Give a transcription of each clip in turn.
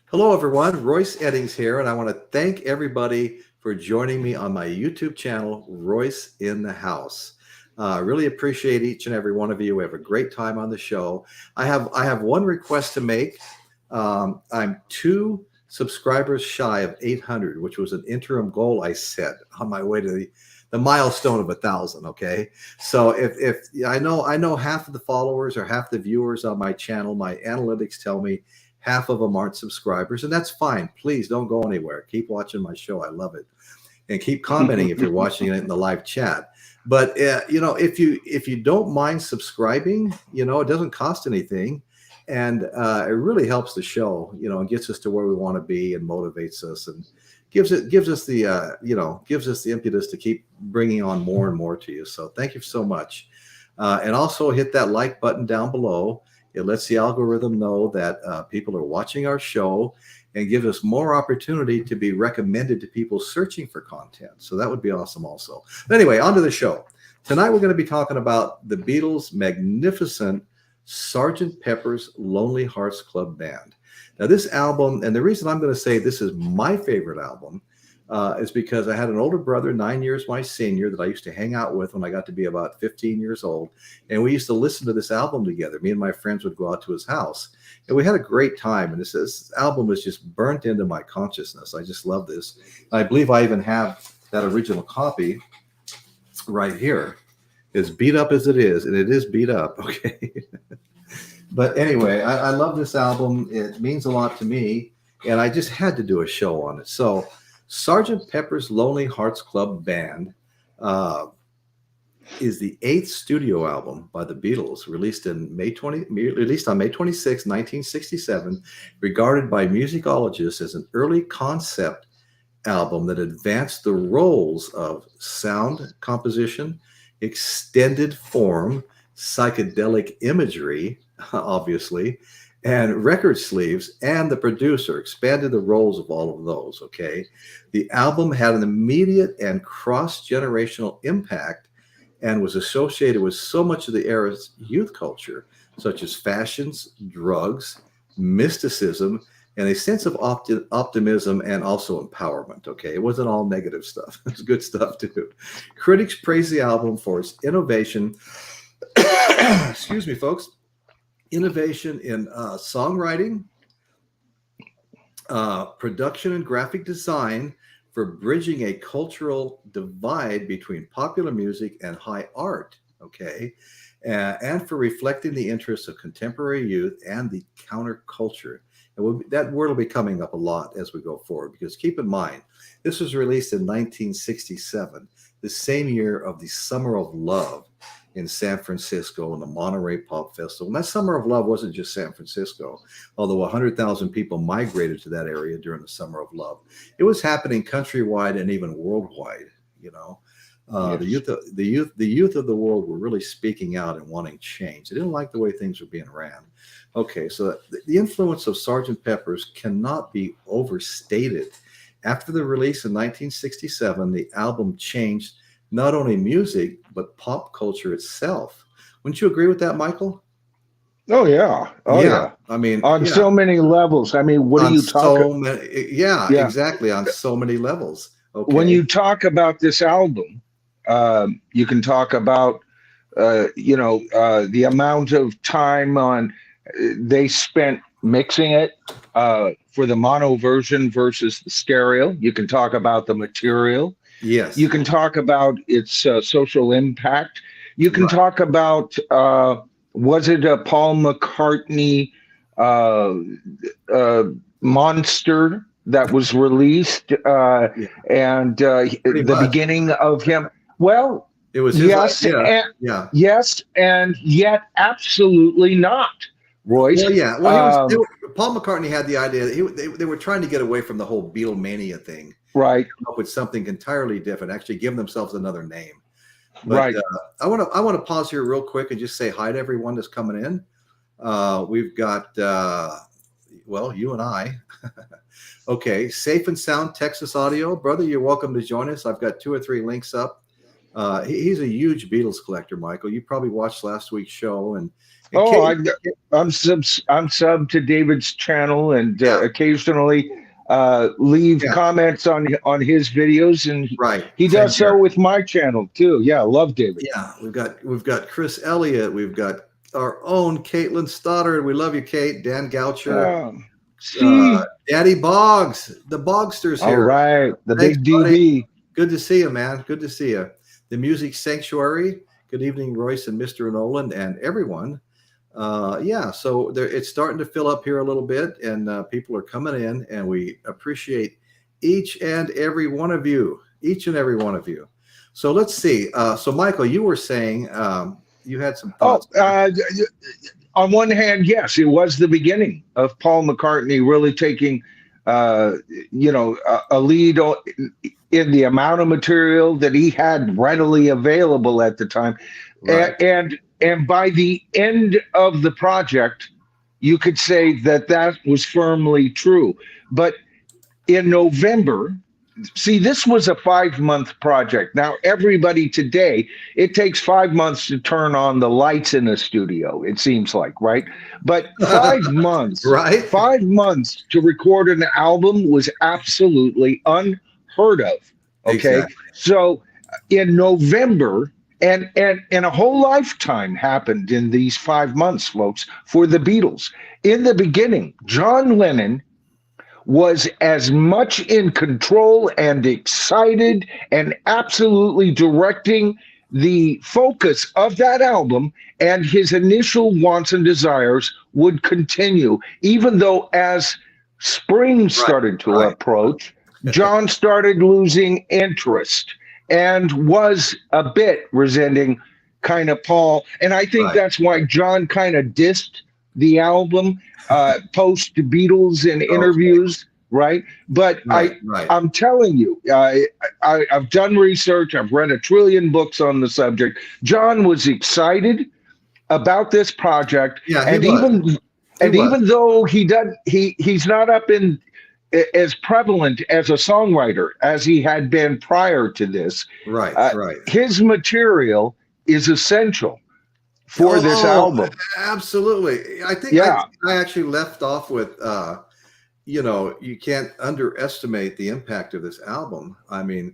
Hello, everyone. Royce Eddings here, and I want to thank everybody for joining me on my YouTube channel, Royce in the House. I really appreciate each and every one of you. We have a great time on the show. I have one request to make. I'm 2 subscribers shy of 800, which was an interim goal I set on my way to the milestone of 1,000. Okay, so if I know half of the followers or half the viewers on my channel, my analytics tell me half of them aren't subscribers, and that's fine. Please don't go anywhere. Keep watching my show. I love it, and keep commenting if you're watching it in the live chat. But if you don't mind subscribing, it doesn't cost anything, and it really helps the show. And gets us to where we want to be and motivates us and gives us the impetus to keep bringing on more and more to you. So thank you so much, and also hit that like button down below. It lets the algorithm know that people are watching our show and gives us more opportunity to be recommended to people searching for content. So that would be awesome also. But anyway, on to the show. Tonight we're going to be talking about the Beatles' magnificent Sgt. Pepper's Lonely Hearts Club Band. Now this album, and the reason I'm going to say this is my favorite album, is because I had an older brother, 9 years my senior, that I used to hang out with when I got to be about 15 years old. And we used to listen to this album together. Me and my friends would go out to his house, and we had a great time. And this album was just burnt into my consciousness. I just love this. I believe I even have that original copy right here. As beat up as it is, and it is beat up, okay? But anyway, I love this album. It means a lot to me, and I just had to do a show on it. So Sgt. Pepper's Lonely Hearts Club Band is the 8th studio album by the Beatles, released on May 26, 1967, regarded by musicologists as an early concept album that advanced the roles of sound composition, extended form, psychedelic imagery, obviously, and record sleeves, and the producer expanded the roles of all of those, okay? The album had an immediate and cross-generational impact and was associated with so much of the era's youth culture, such as fashions, drugs, mysticism, and a sense of optimism and also empowerment, okay? It wasn't all negative stuff. It was good stuff, too. Critics praised the album for its innovation, excuse me, folks, innovation in songwriting, production and graphic design for bridging a cultural divide between popular music and high art, okay, and for reflecting the interests of contemporary youth and the counterculture. And that word will be coming up a lot as we go forward, because keep in mind, this was released in 1967, the same year of the Summer of Love in San Francisco and the Monterey Pop Festival. And that Summer of Love wasn't just San Francisco, although 100,000 people migrated to that area during the Summer of Love. It was happening countrywide and even worldwide. Yes. The youth of the world were really speaking out and wanting change. They didn't like the way things were being ran. Okay, so the influence of Sgt. Pepper's cannot be overstated. After the release in 1967, the album changed not only music, but pop culture itself. Wouldn't you agree with that, Michael? Oh, yeah. Oh, yeah. I mean, on so many levels. I mean, what are you talking about? Yeah, exactly. On so many levels. Okay. When you talk about this album, you can talk about, the amount of time they spent mixing it for the mono version versus the stereo. You can talk about the material. Yes. You can talk about its social impact. You can talk about, was it a Paul McCartney monster that was released and the beginning of him? Well, it was yes, yes, and yet absolutely not, Royce. Well, yeah. Well, Paul McCartney had the idea that they were trying to get away from the whole Beatlemania thing. Right. Come up with something entirely different, actually give themselves another name. But, I want to pause here real quick and just say hi to everyone that's coming in. We've got, you and I. Okay. Safe and Sound Texas Audio. Brother, you're welcome to join us. I've got 2 or 3 links up. He's a huge Beatles collector, Michael. You probably watched last week's show, and Oh, Kate, I'm sub to David's channel, and yeah, occasionally leave yeah, comments on his videos, and right, he same does so here. with my channel too. Yeah, I love David. Yeah, we've got Chris Elliott, we've got our own Caitlin Stoddard. We love you, Kate. Dan Goucher, Um, uh, see, Daddy Boggs, the Bogsters all here. right, the Thanks, big buddy. DB. Good to see you, man. Good to see you. The Music Sanctuary. Good evening, Royce and Mr. Nolan and everyone. Yeah, so it's starting to fill up here a little bit, and people are coming in, and we appreciate each and every one of you, each and every one of you. So let's see. So Michael, you were saying you had some Oh, thoughts. on one hand, yes, it was the beginning of Paul McCartney really taking, a lead in the amount of material that he had readily available at the time, Right. and by the end of the project, you could say that was firmly true. But in November, see, this was a 5-month project. Now, everybody today, it takes 5 months to turn on the lights in a studio, it seems like, right? But 5 months, Right. 5 months to record an album was absolutely unheard of. Okay. Exactly. So in November, and a whole lifetime happened in these 5 months, folks, for the Beatles. In the beginning, John Lennon was as much in control and excited and absolutely directing the focus of that album, and his initial wants and desires would continue, even though as spring started to right. approach, John started losing interest and was a bit resenting kind of Paul. And I think that's why John kind of dissed the album post Beatles in interviews, right? But I'm telling you, I've done research. I've read a trillion books on the subject. John was excited about this project, Yeah, and even though he's not up in as prevalent as a songwriter as he had been prior to this, right. His material is essential for this album. Absolutely. I think I actually left off with you can't underestimate the impact of this album. I mean,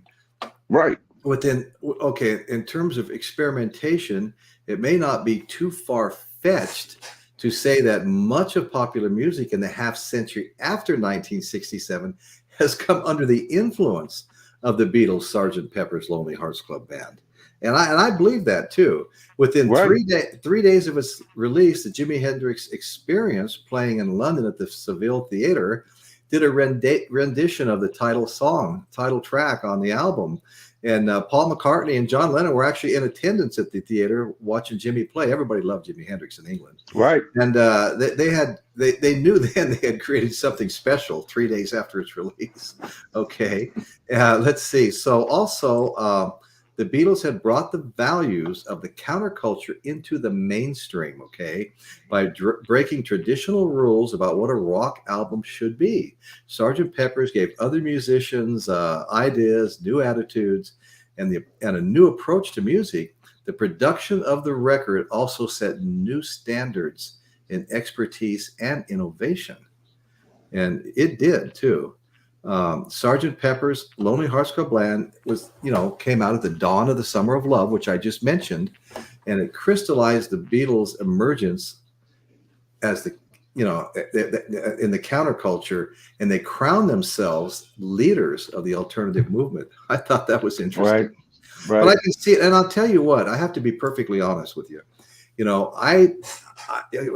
right. In terms of experimentation, it may not be too far-fetched to say that much of popular music in the half century after 1967 has come under the influence of the Beatles' Sgt. Pepper's Lonely Hearts Club Band. And I believe that too. Within 3 days of its release, the Jimi Hendrix Experience, playing in London at the Seville Theatre, did a rendition of the title track on the album. And Paul McCartney and John Lennon were actually in attendance at the theater watching Jimmy play. Everybody loved Jimi Hendrix in England, right? And they knew then they had created something special 3 days after its release. Okay, let's see. So also, the Beatles had brought the values of the counterculture into the mainstream, okay, by breaking traditional rules about what a rock album should be. Sgt. Pepper's gave other musicians ideas, new attitudes, and a new approach to music. The production of the record also set new standards in expertise and innovation. And it did, too. Sgt. Pepper's Lonely Hearts Club Band came out at the dawn of the Summer of Love, which I just mentioned, and it crystallized the Beatles' emergence as in the counterculture, and they crowned themselves leaders of the alternative movement. I thought that was interesting. Right. But I can see it, and I'll tell you what, I have to be perfectly honest with you.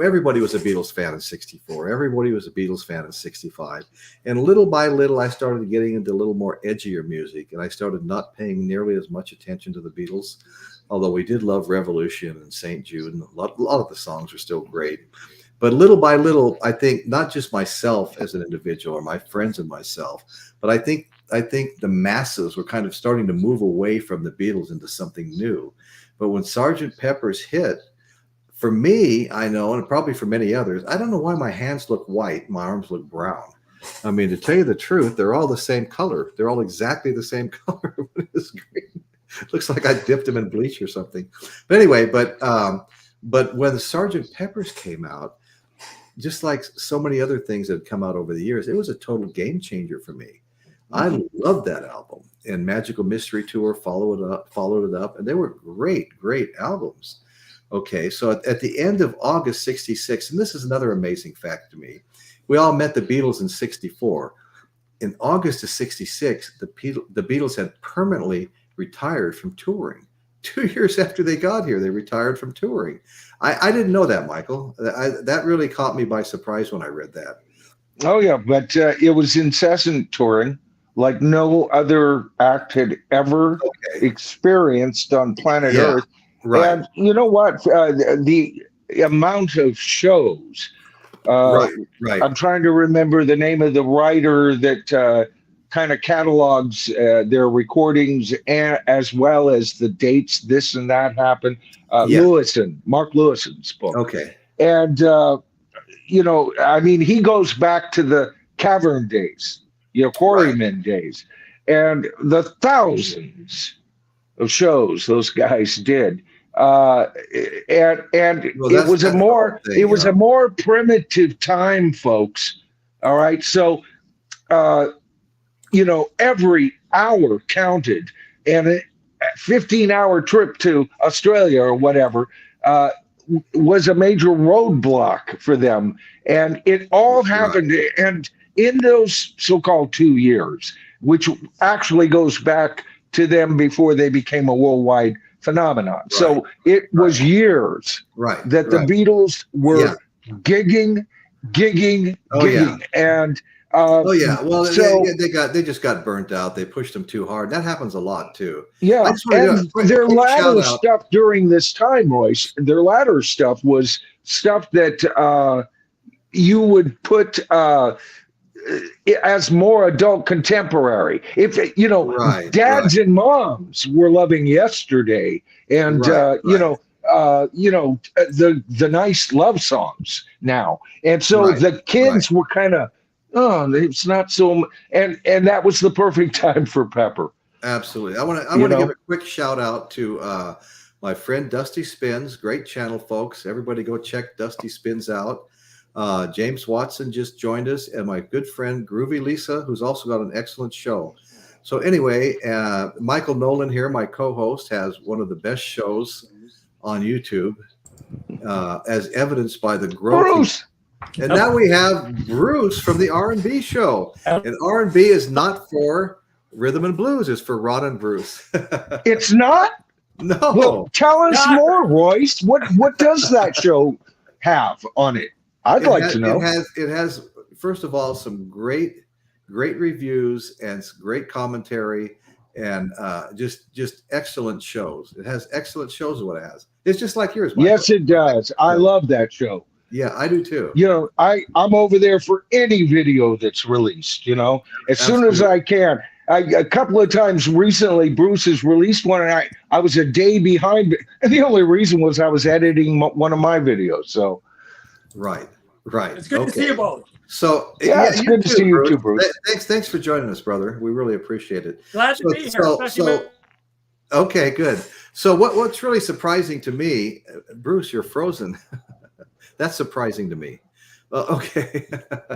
Everybody was a Beatles fan in 64. Everybody was a Beatles fan in 65. And little by little, I started getting into a little more edgier music, and I started not paying nearly as much attention to the Beatles, although we did love Revolution and St. Jude, and a lot of the songs are still great. But little by little, I think not just myself as an individual or my friends and myself, but I think the masses were kind of starting to move away from the Beatles into something new. But when Sgt. Pepper's hit, for me, I know, and probably for many others, I don't know why my hands look white, my arms look brown. I mean, to tell you the truth, they're all the same color. They're all exactly the same color. It's great. Looks like I dipped them in bleach or something. But anyway, but when the Sgt. Pepper's came out, just like so many other things that have come out over the years, it was a total game changer for me. I loved that album, and Magical Mystery Tour followed it up, and they were great albums. Okay, so at the end of August '66, and this is another amazing fact to me, we all met the Beatles in '64. In August of '66, the Beatles had permanently retired from touring. 2 years after they got here, they retired from touring. I didn't know that, Michael. That really caught me by surprise when I read that. Oh yeah, but it was incessant touring, like no other act had ever experienced on planet Earth. Right. And you know what? The amount of shows. Right. I'm trying to remember the name of the writer that kind of catalogs their recordings as well as the dates this and that happened. Mark Lewison's book. Okay. And I mean, he goes back to the cavern days, quarrymen days, and the thousands of shows those guys did. And it was a more primitive time, folks. All right. So, every hour counted, and a 15-hour trip to Australia or whatever was a major roadblock for them. And it all happened. And in those so-called 2 years, which actually goes back to them before they became a worldwide phenomenon. So it was years that the Beatles were gigging. And well, so, they just got burnt out. They pushed them too hard. That happens a lot too. Yeah, and their latter stuff during this time, Royce, their latter stuff was stuff that you would put as more adult contemporary. If dads and moms were loving Yesterday, and the nice love songs now, and so the kids were kind of, it's not so, and that was the perfect time for Pepper. Absolutely. I want to give a quick shout out to my friend Dusty Spins. Great channel, folks. Everybody go check Dusty Spins out. James Watson just joined us, and my good friend Groovy Lisa, who's also got an excellent show. So anyway, Michael Nolan here, my co-host, has one of the best shows on YouTube, as evidenced by the growth. Bruce! And now we have Bruce from the R&B show. And R&B is not for rhythm and blues. It's for Ron and Bruce. It's not? No. Well, tell us more, Royce. What does that show have on it? I'd like to know. It has, first of all, some great reviews and great commentary, and just excellent shows. It has excellent shows. What it has. It's just like yours, Michael. Yes, it does. I love that show. Yeah, I do too. I'm over there for any video that's released, as soon as I can. A couple of times recently, Bruce has released one, and I was a day behind. And the only reason was I was editing one of my videos. So, right. It's good to see you both. So it's good to see you too, Bruce. Thanks for joining us, brother. We really appreciate it. Glad to be here. Okay, good. So what's really surprising to me, Bruce, you're frozen. That's surprising to me. Okay,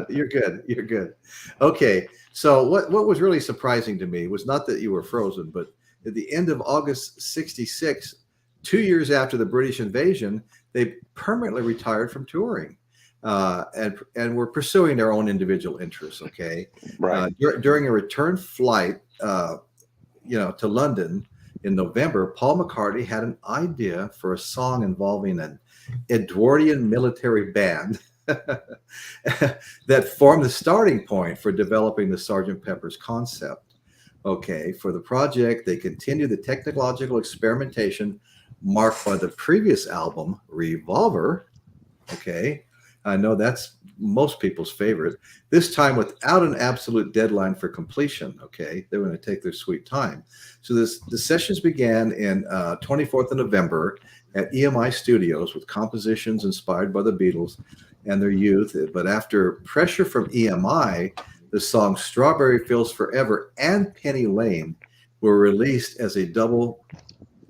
you're good. Okay, so what was really surprising to me was not that you were frozen, but at the end of August '66, 2 years after the British invasion, they permanently retired from touring, and were pursuing their own individual interests. Okay, during a return flight, to London in November, Paul McCartney had an idea for a song involving an Edwardian military band that formed the starting point for developing the Sgt. Pepper's concept. Okay, for the project, they continued the technological experimentation marked by the previous album, Revolver. Okay, I know that's most people's favorite. This time without an absolute deadline for completion. Okay, they were going to take their sweet time. So the sessions began in 24th of November at EMI Studios with compositions inspired by the Beatles and their youth. But after pressure from EMI, the songs Strawberry Fields Forever and Penny Lane were released as a double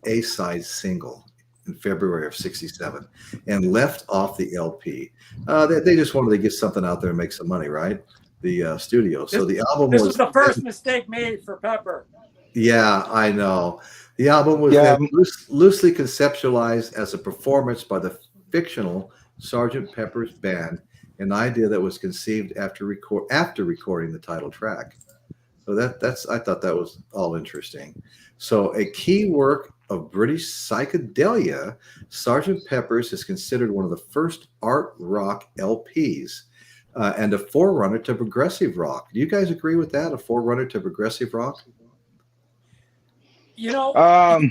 A-side single in February of '67 and left off the LP. They just wanted to get something out there and make some money, right? The studio. So the album This was the first mistake made for Pepper. Yeah, I know. The album was loosely conceptualized as a performance by the fictional Sgt. Pepper's Band, an idea that was conceived after recording the title track. So I thought that was all interesting. So a key work of British psychedelia, Sgt. Pepper's is considered one of the first art rock LPs and a forerunner to progressive rock. Do you guys agree with that? A forerunner to progressive rock? I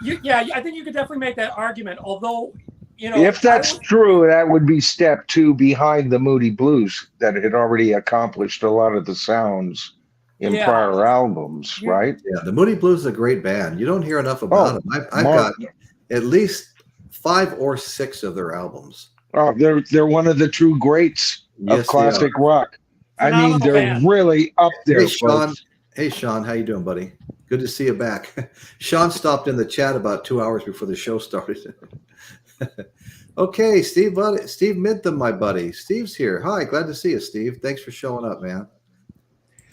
think you could definitely make that argument. Although, if that's true, that would be step 2 behind the Moody Blues that had already accomplished a lot of the sounds in prior albums, right? Yeah, the Moody Blues is a great band. You don't hear enough about them. I've got at least 5 or 6 of their albums. Oh, they're one of the true greats of classic rock. Phenomenal I mean, they're band. Really up there. Hey, Sean. Hey, Sean, how you doing, buddy? Good to see you back. Sean stopped in the chat about 2 hours before the show started. Okay, Steve Mintham, my buddy. Steve's here. Hi, glad to see you, Steve. Thanks for showing up, man.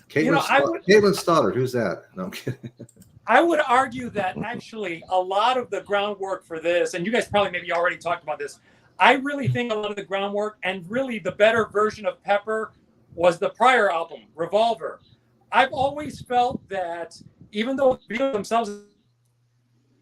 Caitlin Stoddard, who's that? No, I'm kidding. I would argue that actually a lot of the groundwork for this, and you guys probably maybe already talked about this, I really think a lot of the groundwork and really the better version of Pepper was the prior album, Revolver. I've always felt that even though the Beatles themselves,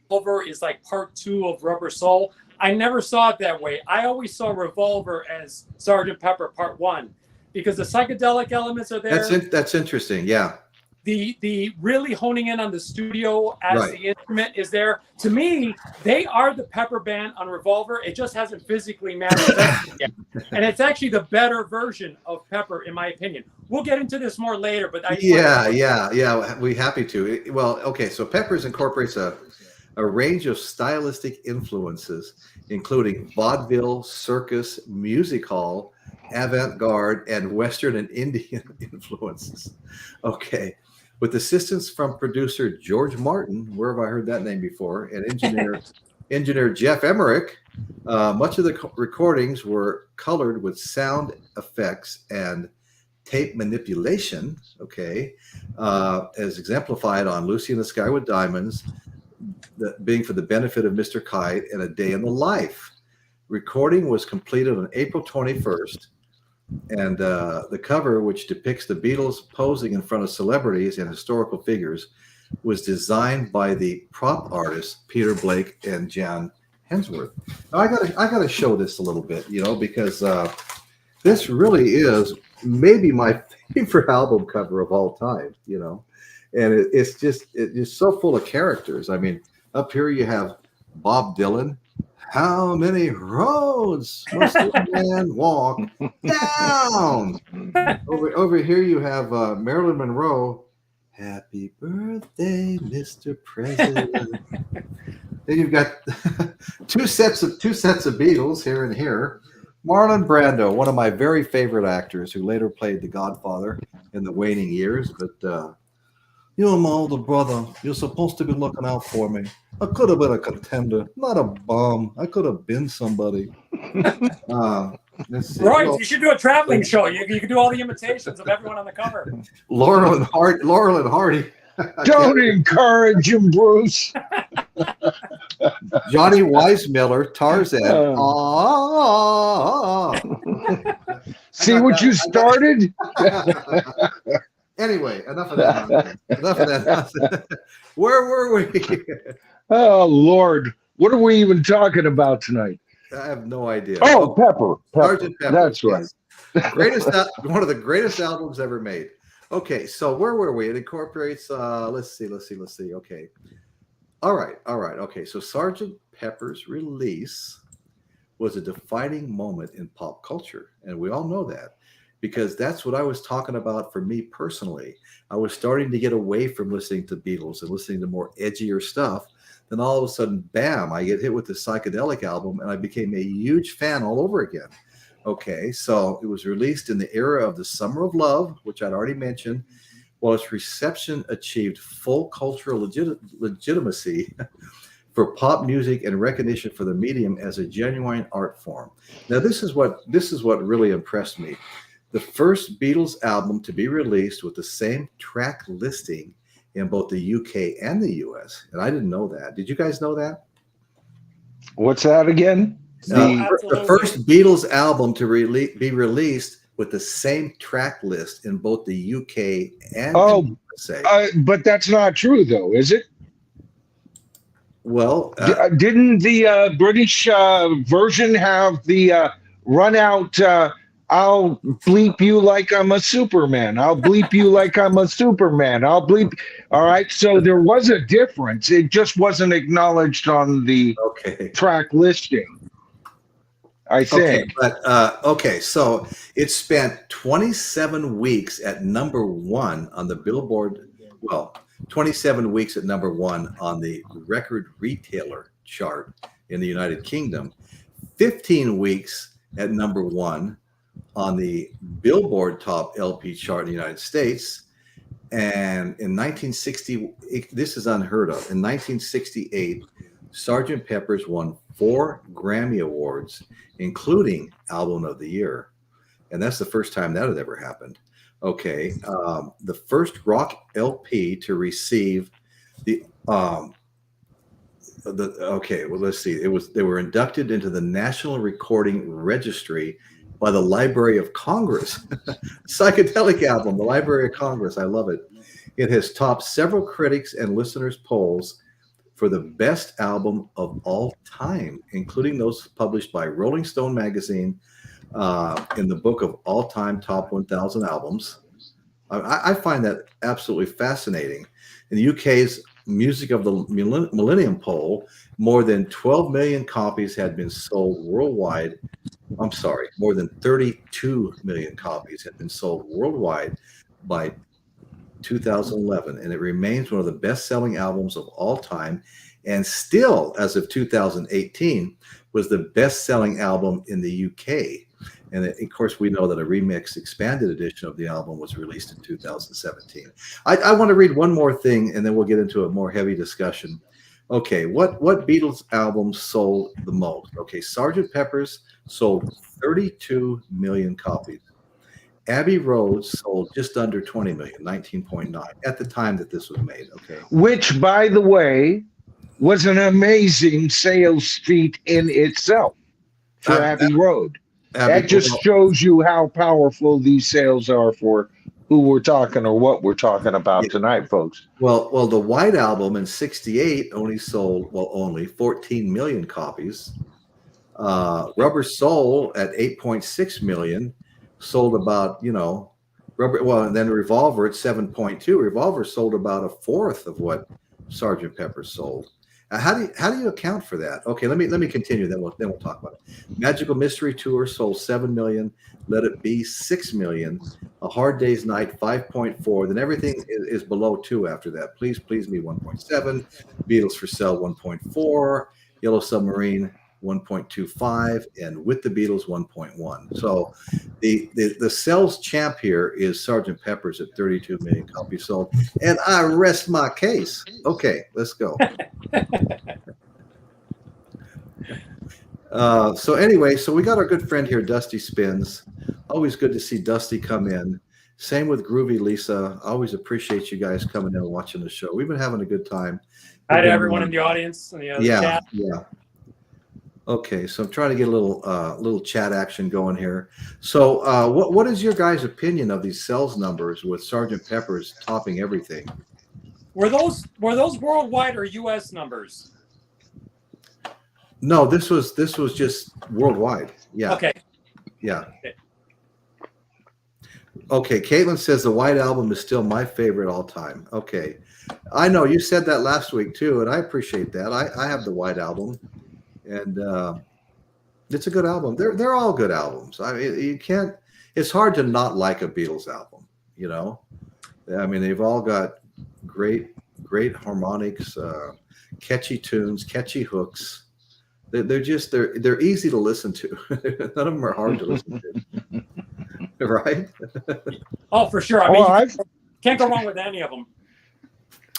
Revolver is like part 2 of Rubber Soul, I never saw it that way. I always saw Revolver as Sgt. Pepper part 1 because the psychedelic elements are there. That's interesting, yeah. The really honing in on the studio as the instrument is there. To me, they are the Pepper Band on Revolver. It just hasn't physically manifested yet. And it's actually the better version of Pepper, in my opinion. We'll get into this more later, but we're happy to. Well, okay, so Peppers incorporates a range of stylistic influences, including vaudeville, circus, music hall, avant-garde, and Western and Indian influences. Okay. With assistance from producer George Martin, where have I heard that name before, and engineer Jeff Emmerich, much of the recordings were colored with sound effects and tape manipulation, as exemplified on Lucy in the Sky with Diamonds, being for the benefit of Mr. Kite and A Day in the Life. Recording was completed on April 21st. And the cover, which depicts the Beatles posing in front of celebrities and historical figures, was designed by the prop artists Peter Blake and Jan Hensworth. Now, I gotta show this a little bit, because this really is maybe my favorite album cover of all time, and it's just so full of characters. I mean, up here you have Bob Dylan. How many roads must a man walk down? Over here you have Marilyn Monroe. Happy birthday, Mr. President. Then you've got two sets of Beatles here and here. Marlon Brando, one of my very favorite actors, who later played The Godfather in the waning years. But you're my older brother. You're supposed to be looking out for me. I could have been a contender, not a bum. I could have been somebody. Let's see. Roy, you should do a traveling show. You could do all the imitations of everyone on the cover. Laurel and Hardy. Don't encourage him, Bruce. Johnny Weissmuller, Tarzan. See what you started? Anyway, enough of that. Where were we? Oh, Lord. What are we even talking about tonight? I have no idea. Oh, Pepper. Sgt. Pepper. That's right. One of the greatest albums ever made. Okay, so where were we? It incorporates, let's see. Okay. All right. Okay, so Sgt. Pepper's release was a defining moment in pop culture, and we all know that. Because that's what I was talking about for me personally. I was starting to get away from listening to Beatles and listening to more edgier stuff. Then all of a sudden, bam, I get hit with the Psychedelic album, and I became a huge fan all over again. Okay, so it was released in the era of the Summer of Love, which I'd already mentioned, while its reception achieved full cultural legitimacy for pop music and recognition for the medium as a genuine art form. Now, this is what really impressed me. The first Beatles album to be released with the same track listing in both the UK and the US. And I didn't know that. Did you guys know that? What's that again? The first Beatles album to be released with the same track list in both the UK and the USA. But that's not true, though, is it? Well, didn't the British version have the run out, I'll bleep you like I'm a Superman. I'll bleep you like I'm a Superman. I'll bleep. All right. So there was a difference. It just wasn't acknowledged on the track listing, I think. Okay, so it spent 27 weeks at number 1 on the Billboard. Well, 27 weeks at number 1 on the record retailer chart in the United Kingdom, 15 weeks at number 1 on the Billboard Top LP chart in the United States. And in 1960, this is unheard of. In 1968, Sgt. Pepper's won 4 Grammy Awards, including Album of the Year. And that's the first time that had ever happened. Okay, the first rock LP to receive the okay, well, let's see. They were inducted into the National Recording Registry by the Library of Congress. Psychedelic album, the Library of Congress. I love it. It has topped several critics and listeners' polls for the best album of all time, including those published by Rolling Stone magazine in the book of all-time top 1,000 albums. I find that absolutely fascinating. In the UK's Music of the Millennium poll, more than 12 million copies had been sold worldwide. I'm sorry, more than 32 million copies had been sold worldwide by 2011, and it remains one of the best-selling albums of all time, and still, as of 2018, was the best-selling album in the UK. And of course, we know that a remix expanded edition of the album was released in 2017. I want to read one more thing, and then we'll get into a more heavy discussion. Okay, what Beatles albums sold the most? Okay, Sgt. Pepper's sold 32 million copies. Abbey Road sold just under 20 million, 19.9, at the time that this was made. Okay, which, by the way, was an amazing sales feat in itself for Abbey Road. That just shows you how powerful these sales are for who we're talking or what we're talking about tonight, folks. Well, the White Album in '68 only sold only 14 million copies. Rubber Soul at 8.6 million sold about, and then Revolver at 7.2. Revolver sold about a fourth of what Sgt. Pepper sold. How do you account for that? Okay, let me continue. Then we'll talk about it. Magical Mystery Tour sold 7 million. Let It Be 6 million. A Hard Day's Night 5.4. Then everything is below 2 after that. Please Me 1.7. Beatles for Sale 1.4. Yellow Submarine 1.25, and With the Beatles 1.1. So the sales champ here is Sgt. Pepper's at 32 million copies sold, and I rest my case. Okay, let's go. So anyway, so we got our good friend here, Dusty Spins. Always good to see Dusty come in. Same with Groovy Lisa. Always appreciate you guys coming in and watching the show. We've been having a good time. Hi to everyone in the audience and the other chat. Yeah. Okay, so I'm trying to get a little chat action going here. So, what is your guys' opinion of these sales numbers with Sgt. Pepper's topping everything? Were those worldwide or U.S. numbers? No, this was just worldwide. Yeah. Okay. Yeah. Okay. Caitlin says the White Album is still my favorite all time. Okay, I know you said that last week too, and I appreciate that. I have the White Album. And it's a good album. They're all good albums. I mean, you can't. It's hard to not like a Beatles album. I mean, they've all got great harmonics, catchy tunes, catchy hooks. They're easy to listen to. None of them are hard to listen to, right? Oh, for sure. I mean, Can't go wrong with any of them.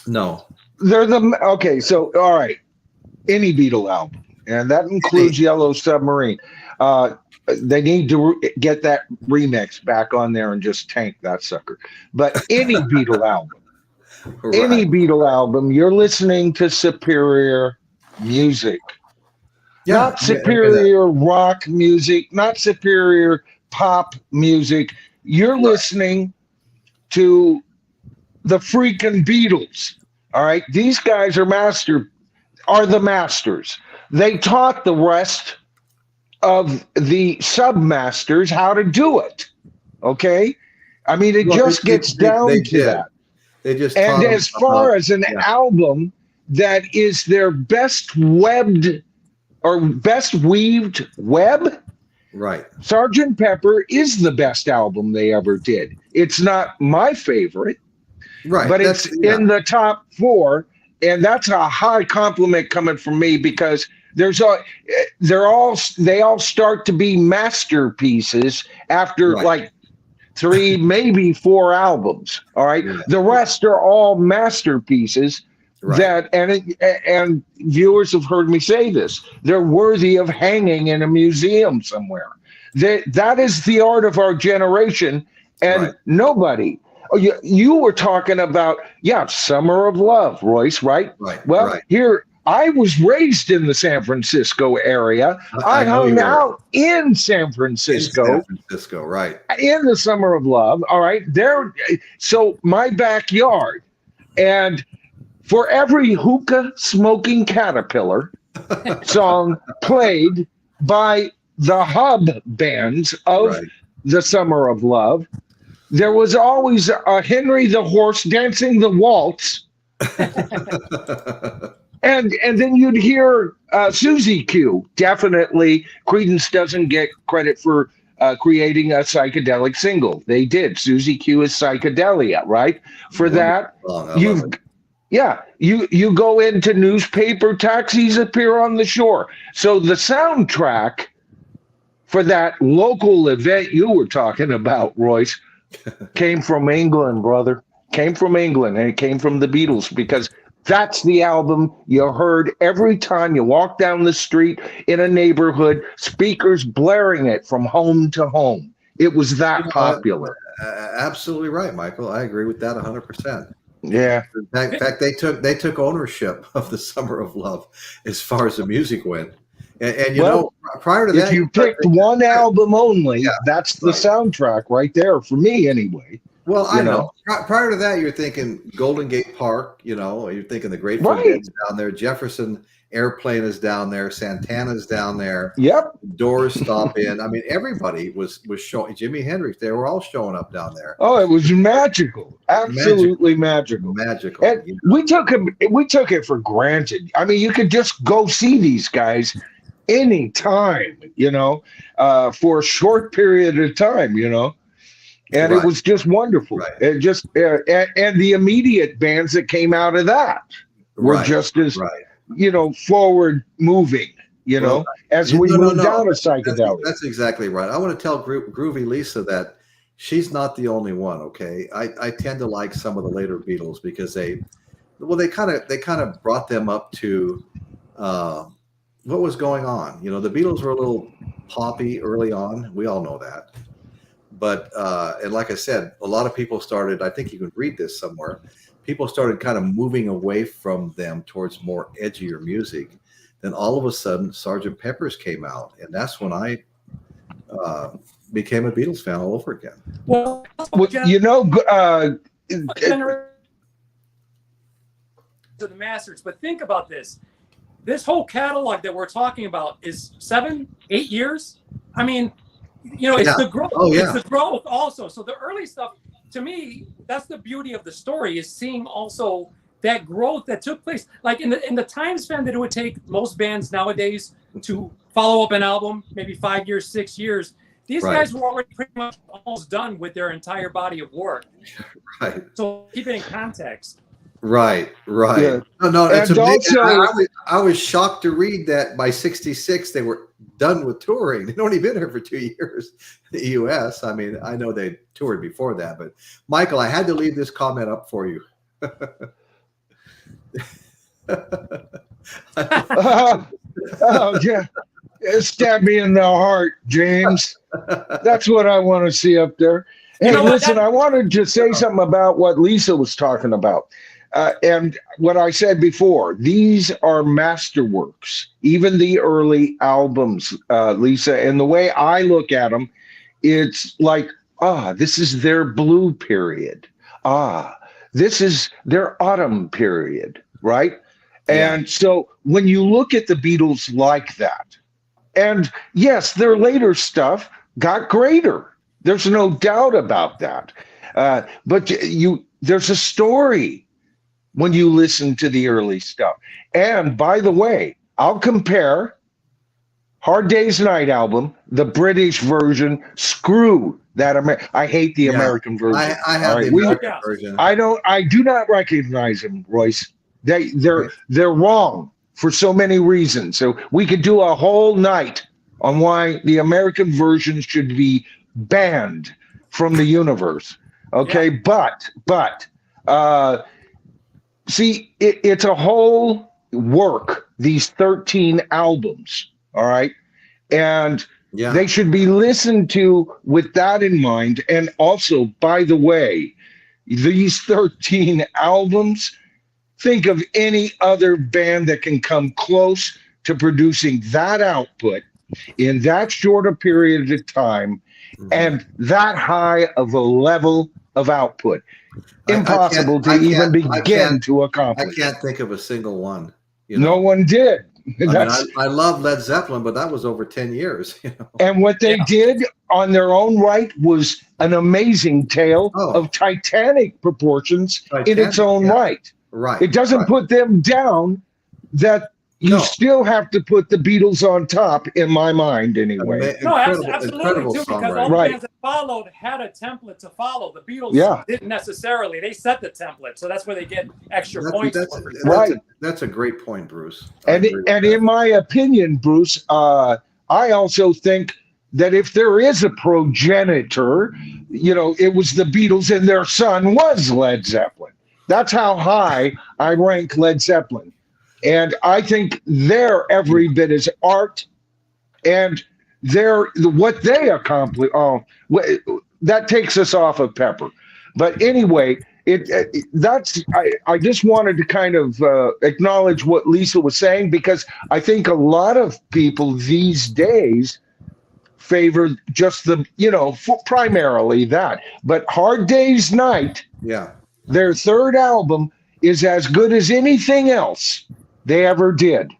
No. They're the okay. So all right, any Beatle album, and that includes Yellow Submarine. They need to get that remix back on there and just tank that sucker. But any Beatle album, any Beatle album, you're listening to superior music. Yeah, Not superior rock music, not superior pop music. You're listening to the freaking Beatles. All right. These guys are the masters. They taught the rest of the submasters how to do it. Okay. I mean, it gets down to that. They just and as far as an album that is their best webbed or best weaved web, right? Sgt. Pepper is the best album they ever did. It's not my favorite, right? But it's in the top 4, and that's a high compliment coming from me because they all start to be masterpieces after like 3, maybe 4 albums. All right, the rest are all masterpieces. That and viewers have heard me say this. They're worthy of hanging in a museum somewhere. That is the art of our generation, and nobody. Oh, you were talking about Summer of Love, Royce, right? Right. Well, here I was raised in the San Francisco area. I hung out in San Francisco. Right. In the Summer of Love. All right. So my backyard, and for every hookah smoking caterpillar song played by the hub bands of the Summer of Love, there was always a Henry the Horse dancing the waltz. and then you'd hear Susie Q. Definitely, Creedence doesn't get credit for creating a psychedelic single. They did. Susie Q is Psychedelia, right? For that, you go into Newspaper Taxis Appear on the Shore. So the soundtrack for that local event you were talking about, Royce, came from England, brother. Came from England, and it came from the Beatles, because that's the album you heard every time you walk down the street in a neighborhood, speakers blaring it from home to home. It was that popular. Absolutely right, Michael. I agree with that 100%. Yeah. In fact, they took ownership of the Summer of Love as far as the music went. And prior to that, if you picked one album only, that's the soundtrack right there for me, anyway. Well, I know. Prior to that, you're thinking Golden Gate Park. You're thinking the Grateful Dead's down there. Jefferson Airplane is down there. Santana's down there. Yep. Doors Stop In. I mean, everybody was showing. Jimi Hendrix. They were all showing up down there. Oh, it was magical. Absolutely magical. Magical. And we took it for granted. I mean, you could just go see these guys anytime, for a short period of time, and it was just wonderful. It just and the immediate bands that came out of that were just as forward moving, as we moved down to psychedelic. That's exactly right. I want to tell Groovy Lisa that she's not the only one. Okay, I tend to like some of the later Beatles because they kind of brought them up to what was going on. The Beatles were a little poppy early on. We all know that. But, and like I said, a lot of people started, I think you can read this somewhere, people started kind of moving away from them towards more edgier music. Then all of a sudden, Sgt. Pepper's came out. And that's when I became a Beatles fan all over again. Well, to the masters, but think about this. This whole catalog that we're talking about is 7-8 years. I mean, it's the growth. It's the growth also. So the early stuff, to me, that's the beauty of the story, is seeing also that growth that took place. Like in the time span that it would take most bands nowadays to follow up an album, maybe 5 years, 6 years. These guys were already pretty much almost done with their entire body of work. Right. So keep it in context. Right. Yeah. No, it's And amazing. also, I was shocked to read that by 66 they were done with touring. They'd only been here for 2 years in the US. I mean, I know they toured before that, but Michael, I had to leave this comment up for you. oh yeah, stab me in the heart, James. That's what I want to see up there. You Hey, know what? listen, I wanted to say something about what Lisa was talking about. And what I said before, these are masterworks, even the early albums, Lisa. And the way I look at them, it's like, this is their blue period. This is their autumn period, right? Yeah. And so when you look at the Beatles like that, and yes, their later stuff got greater. There's no doubt about that. But there's a story when you listen to the early stuff. And by the way, I'll compare Hard Day's Night album, the British version. Screw that. I hate the American version. I have the American version. I do not recognize them, Royce. They're wrong for so many reasons. So we could do a whole night on why the American version should be banned from the universe. Okay, but see, it's a whole work. These 13 albums, all right, and they should be listened to with that in mind. And also, by the way, these 13 albums. Think of any other band that can come close to producing that output in that short a period of time and that high of a level of output. Impossible to even begin to accomplish. I can't think of a single one. No one did. I love Led Zeppelin, but that was over 10 years. And what they did on their own right was an amazing tale of titanic proportions in its own right. Right. It doesn't put them down. That you still have to put the Beatles on top, in my mind, anyway. No, absolutely, too, because all the bands that followed had a template to follow. The Beatles didn't necessarily. They set the template, so that's where they get extra points. That's a great point, Bruce. And in my opinion, Bruce, I also think that if there is a progenitor, it was the Beatles, and their son was Led Zeppelin. That's how high I rank Led Zeppelin. And I think they're every bit as art, and what they accomplish. That takes us off of Pepper. But anyway, I just wanted to kind of acknowledge what Lisa was saying, because I think a lot of people these days favor just primarily that. But Hard Day's Night, their third album, is as good as anything else they ever did.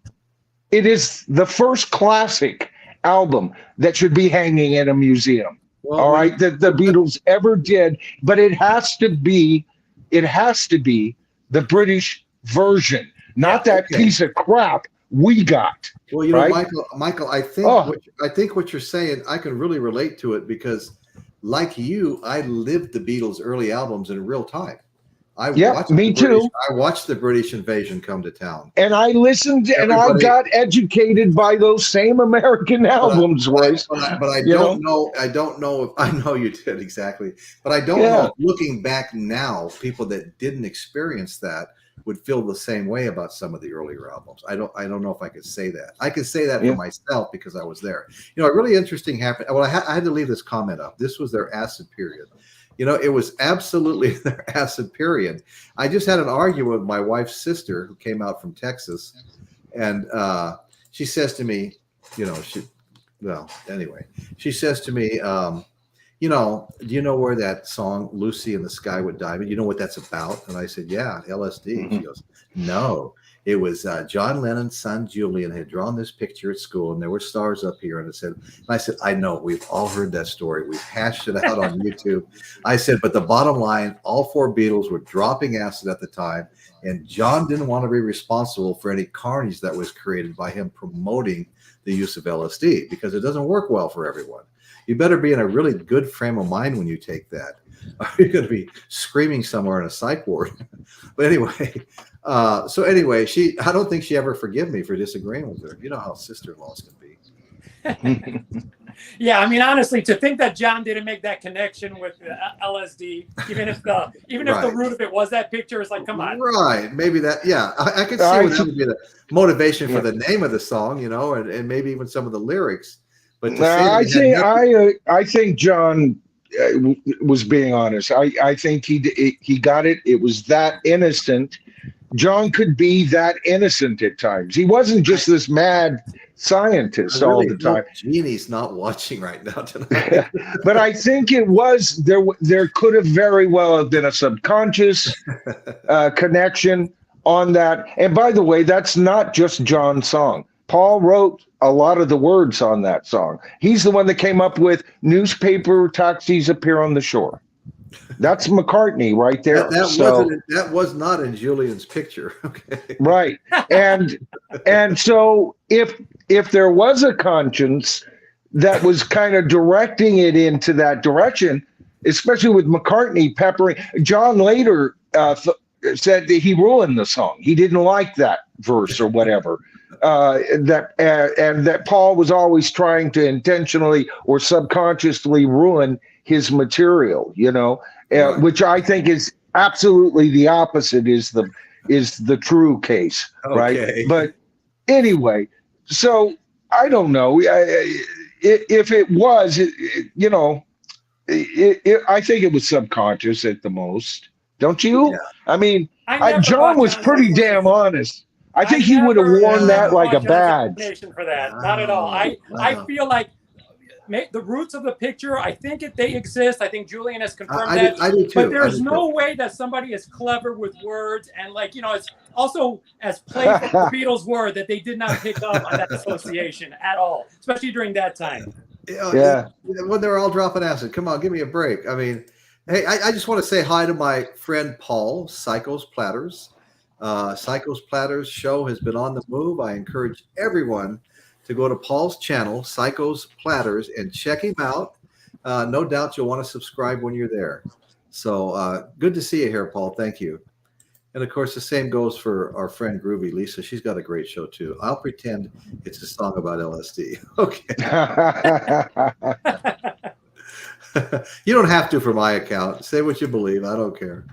It is the first classic album that should be hanging in a museum. That the Beatles ever did, but it has to be the British version, not that piece of crap we got. Well, Michael, I think what you're saying, I can really relate to it, because like you, I lived the Beatles' early albums in real time. I watched the British invasion come to town, and I listened, and I got educated by those same American albums, Royce. But I don't know. I don't know if I know you did exactly, but I don't know. Looking back now, people that didn't experience that would feel the same way about some of the earlier albums. I don't know if I could say that. I could say that for myself because I was there. A really interesting happened. Well, I had to leave this comment up. This was their acid period. It was absolutely their acid period. I just had an argument with my wife's sister, who came out from Texas, and she says to me, she says to me, do you know where that song "Lucy in the Sky with Diamond"? You know what that's about? And I said, yeah, LSD. Mm-hmm. She goes, no. It was John Lennon's son, Julian, had drawn this picture at school, and there were stars up here. And I said, I know, we've all heard that story. We've hashed it out on YouTube. I said, but the bottom line, all four Beatles were dropping acid at the time, and John didn't want to be responsible for any carnage that was created by him promoting the use of LSD, because it doesn't work well for everyone. You better be in a really good frame of mind when you take that. are you going to be screaming somewhere in a psych ward? But anyway, so anyway, I don't think she ever forgive me for disagreeing with her. You know how sister-in-laws can be. Yeah, I mean, honestly, to think that John didn't make that connection with LSD, even if the root of it was that picture, it's like, come on. Right. Maybe that, yeah. I could see what that would be the motivation for the name of the song, you know, and maybe even some of the lyrics. But I think John was being honest. I think he got it. It was that innocent. John could be that innocent at times. He wasn't just this mad scientist all the time. Jeannie's not watching right now tonight. But I think it was there could have very well have been a subconscious connection on that. And by the way, that's not just John's song. Paul wrote a lot of the words on that song. He's the one that came up with "Newspaper taxis appear on the shore." That's McCartney right there. That was not in Julian's picture. Okay. Right. And so if there was a conscience that was kind of directing it into that direction, especially with McCartney peppering, John later said that he ruined the song. He didn't like that verse or whatever. And that Paul was always trying to intentionally or subconsciously ruin his material, you know, right. Which I think is absolutely the opposite is the true case, right? But anyway, so I don't know if it was, you know, I think it was subconscious at the most, don't you? Yeah. I mean, John was pretty damn honest. I think he would have worn that like a badge. For that, not at all. I feel like the roots of the picture, I think they exist. I think Julian has confirmed that. I do too. But there's no way that somebody is clever with words and, like, you know, it's also as playful the Beatles were that they did not pick up on that association at all, especially during that time. Yeah. When they're all dropping acid. Come on, give me a break. I mean, hey, I just want to say hi to my friend Paul, Psychos Platters. Psychos Platters show has been on the move. I encourage everyone to go to Paul's channel, Psychos Platters, and check him out. No doubt you'll want to subscribe when you're there. So good to see you here, Paul. Thank you. And of course, the same goes for our friend Groovy Lisa. She's got a great show too. I'll pretend it's a song about LSD. Okay. You don't have to for my account. Say what you believe. I don't care.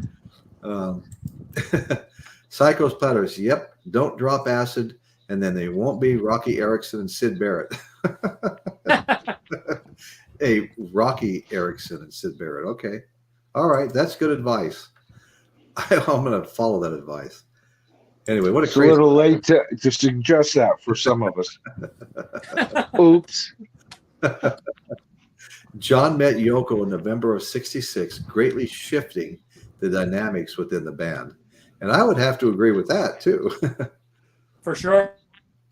Psychos Platters. Yep. Don't drop acid. And then they won't be Rocky Erickson and Sid Barrett. Hey, Rocky Erickson and Sid Barrett. Okay. All right. That's good advice. I'm going to follow that advice. Anyway, what it's a little late to suggest that for some of us. Oops. John met Yoko in November of '66, greatly shifting the dynamics within the band. And I would have to agree with that too. For sure.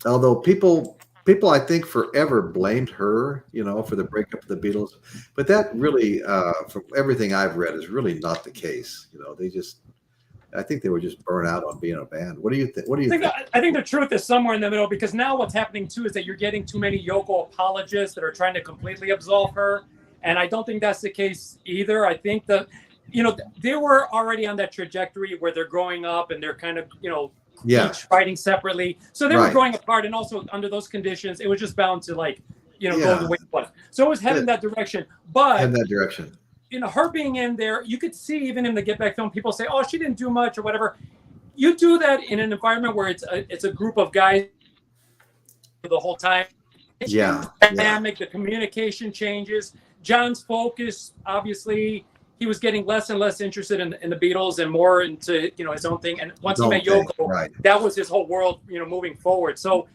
Although people I think forever blamed her, you know, for the breakup of the Beatles, but that really, from everything I've read, is really not the case. You know, I think they were just burnt out on being a band. What do you think? I think the truth is somewhere in the middle, because now what's happening too is that you're getting too many Yoko apologists that are trying to completely absolve her, and I don't think that's the case either. I think you know, they were already on that trajectory where they're growing up and they're kind of, you know, each writing separately. So they were growing apart, and also under those conditions, it was just bound to, like, you know, go the way it was. So it was heading that direction. But in that direction, you know, her being in there, you could see even in the Get Back film, people say, "Oh, she didn't do much" or whatever. You do that in an environment where it's a group of guys the whole time. Dynamic, the communication changes. John's focus, obviously, he was getting less and less interested in the Beatles and more into, you know, his own thing. And once he met Yoko, that was his whole world, you know, moving forward. So,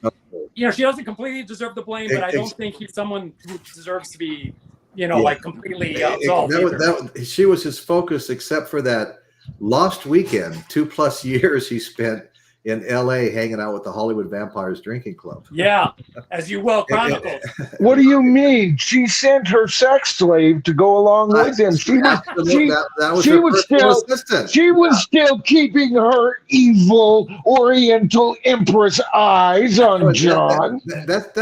you know, she doesn't completely deserve the blame, but I don't think he's someone who deserves to be, you know, like completely absolved. She was his focus, except for that lost weekend, 2+ years he spent in LA hanging out with the Hollywood Vampires Drinking Club. Yeah, as you well chronicled. What do you mean? She sent her sex slave to go along with him. She was still keeping her evil Oriental Empress eyes on John.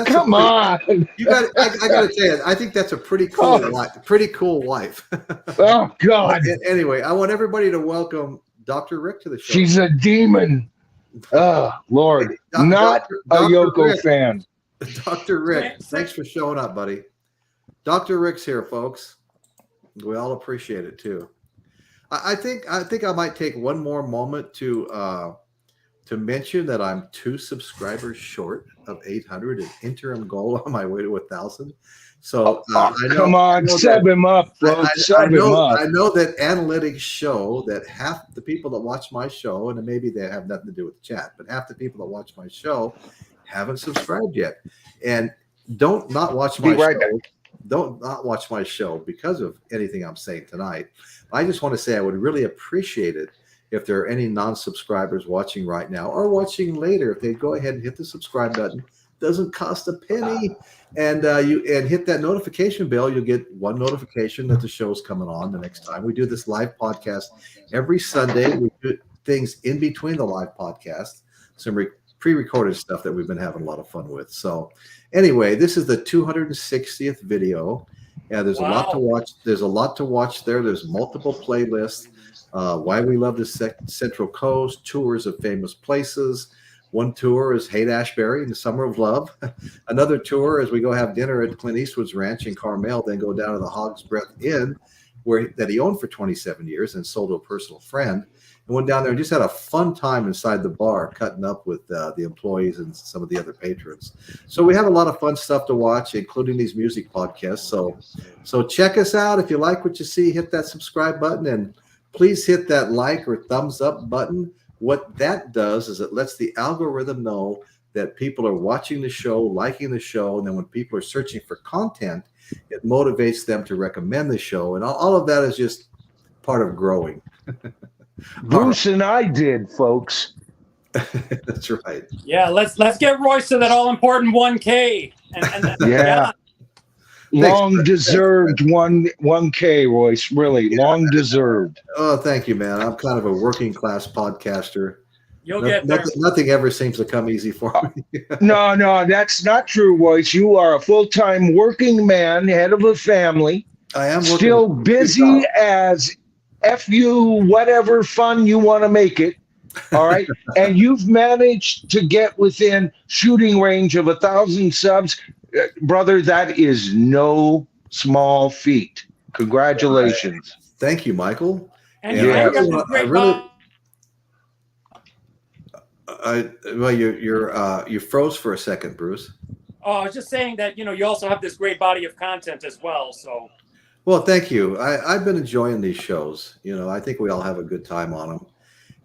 Come on. I gotta tell you, I think that's a pretty cool wife. Pretty cool wife. Oh God. Anyway, I want everybody to welcome Dr. Rick to the show. She's a demon. Oh, Lord. Not a Yoko Rick, fan. Dr. Rick, thanks for showing up, buddy. Dr. Rick's here, folks. We all appreciate it too. I think I might take one more moment to mention that I'm 2 subscribers short of 800, an interim goal on my way to 1,000. So come on, sub him up, folks. I know that analytics show that half the people that watch my show, and maybe they have nothing to do with the chat, but half the people that watch my show haven't subscribed yet. And don't not watch my show. Don't not watch my show because of anything I'm saying tonight. I just want to say I would really appreciate it if there are any non-subscribers watching right now or watching later. If they go ahead and hit the subscribe button, doesn't cost a penny. And hit that notification bell. You'll get one notification that the show's coming on the next time. We do this live podcast every Sunday. We do things in between the live podcast, some pre-recorded stuff that we've been having a lot of fun with. So anyway, this is the 260th video. Yeah, there's a lot to watch. There's a lot to watch there. There's multiple playlists. Why we love the Central Coast, tours of famous places. One tour is Haight-Ashbury in the Summer of Love. Another tour is we go have dinner at Clint Eastwood's ranch in Carmel, then go down to the Hog's Breath Inn that he owned for 27 years and sold to a personal friend. And went down there and just had a fun time inside the bar, cutting up with the employees and some of the other patrons. So we have a lot of fun stuff to watch, including these music podcasts. So check us out. If you like what you see, hit that subscribe button and please hit that like or thumbs up button. What that does is it lets the algorithm know that people are watching the show, liking the show, and then when people are searching for content, it motivates them to recommend the show. And all of that is just part of growing. Bruce and I did, folks. That's right. Yeah, let's get Royce to that all-important 1K. Yeah. Long deserved 1K, Royce. Really, long deserved. Oh, thank you, man. I'm kind of a working class podcaster. You'll get there. Nothing ever seems to come easy for me. No, that's not true, Royce. You are a full-time working man, head of a family. I am still busy as F you, whatever fun you want to make it. All right. And you've managed to get within shooting range of 1,000 subs. Brother, that is no small feat. Congratulations. Thank you, Michael. And you froze for a second, Bruce. Oh, I was just saying that, you also have this great body of content as well. So. Well, thank you. I've been enjoying these shows. I think we all have a good time on them.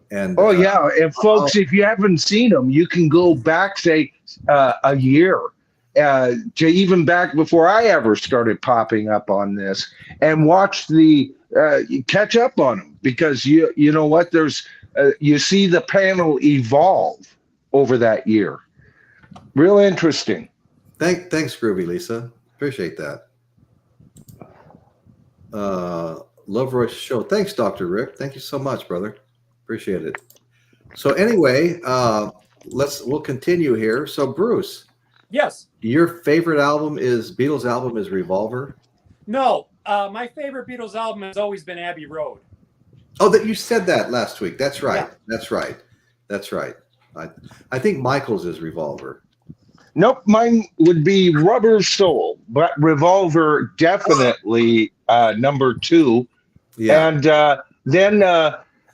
And and folks, if you haven't seen them, you can go back, say, a year. To even back before I ever started popping up on this and watch catch up on them, because you know what, there's you see the panel evolve over that year. Real interesting. Thanks, Groovy Lisa. Appreciate that. Love Royce show. Thanks, Dr. Rick. Thank you so much, brother. Appreciate it. So anyway, we'll continue here. So Bruce. Yes. Your favorite Beatles album is Revolver? No, my favorite Beatles album has always been Abbey Road. Oh, that you said that last week. That's right. Yeah. That's right. I think Michael's is Revolver. Nope, mine would be Rubber Soul, but Revolver definitely number 2. Yeah. And then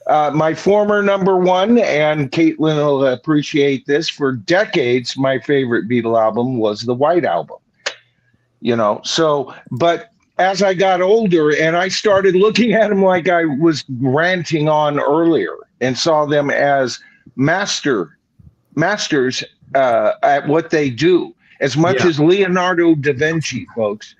my former number 1, and Caitlin will appreciate this, for decades, my favorite Beatle album was the White Album. But as I got older and I started looking at them like I was ranting on earlier and saw them as masters at what they do, as much as Leonardo da Vinci, folks,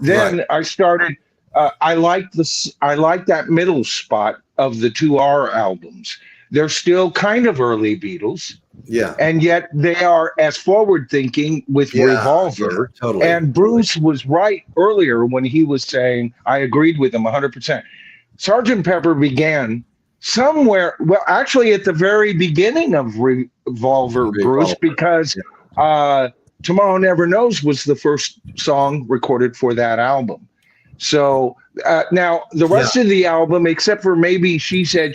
then I started, I like that middle spot of the 2R albums. They're still kind of early Beatles, Yeah. and yet they are as forward thinking with Revolver. Totally. And Bruce was right earlier when he was saying, I agreed with him 100%. Sgt. Pepper began somewhere, well, actually at the very beginning of Revolver, Bruce, because Tomorrow Never Knows was the first song recorded for that album. So now the rest of the album, except for maybe She Said,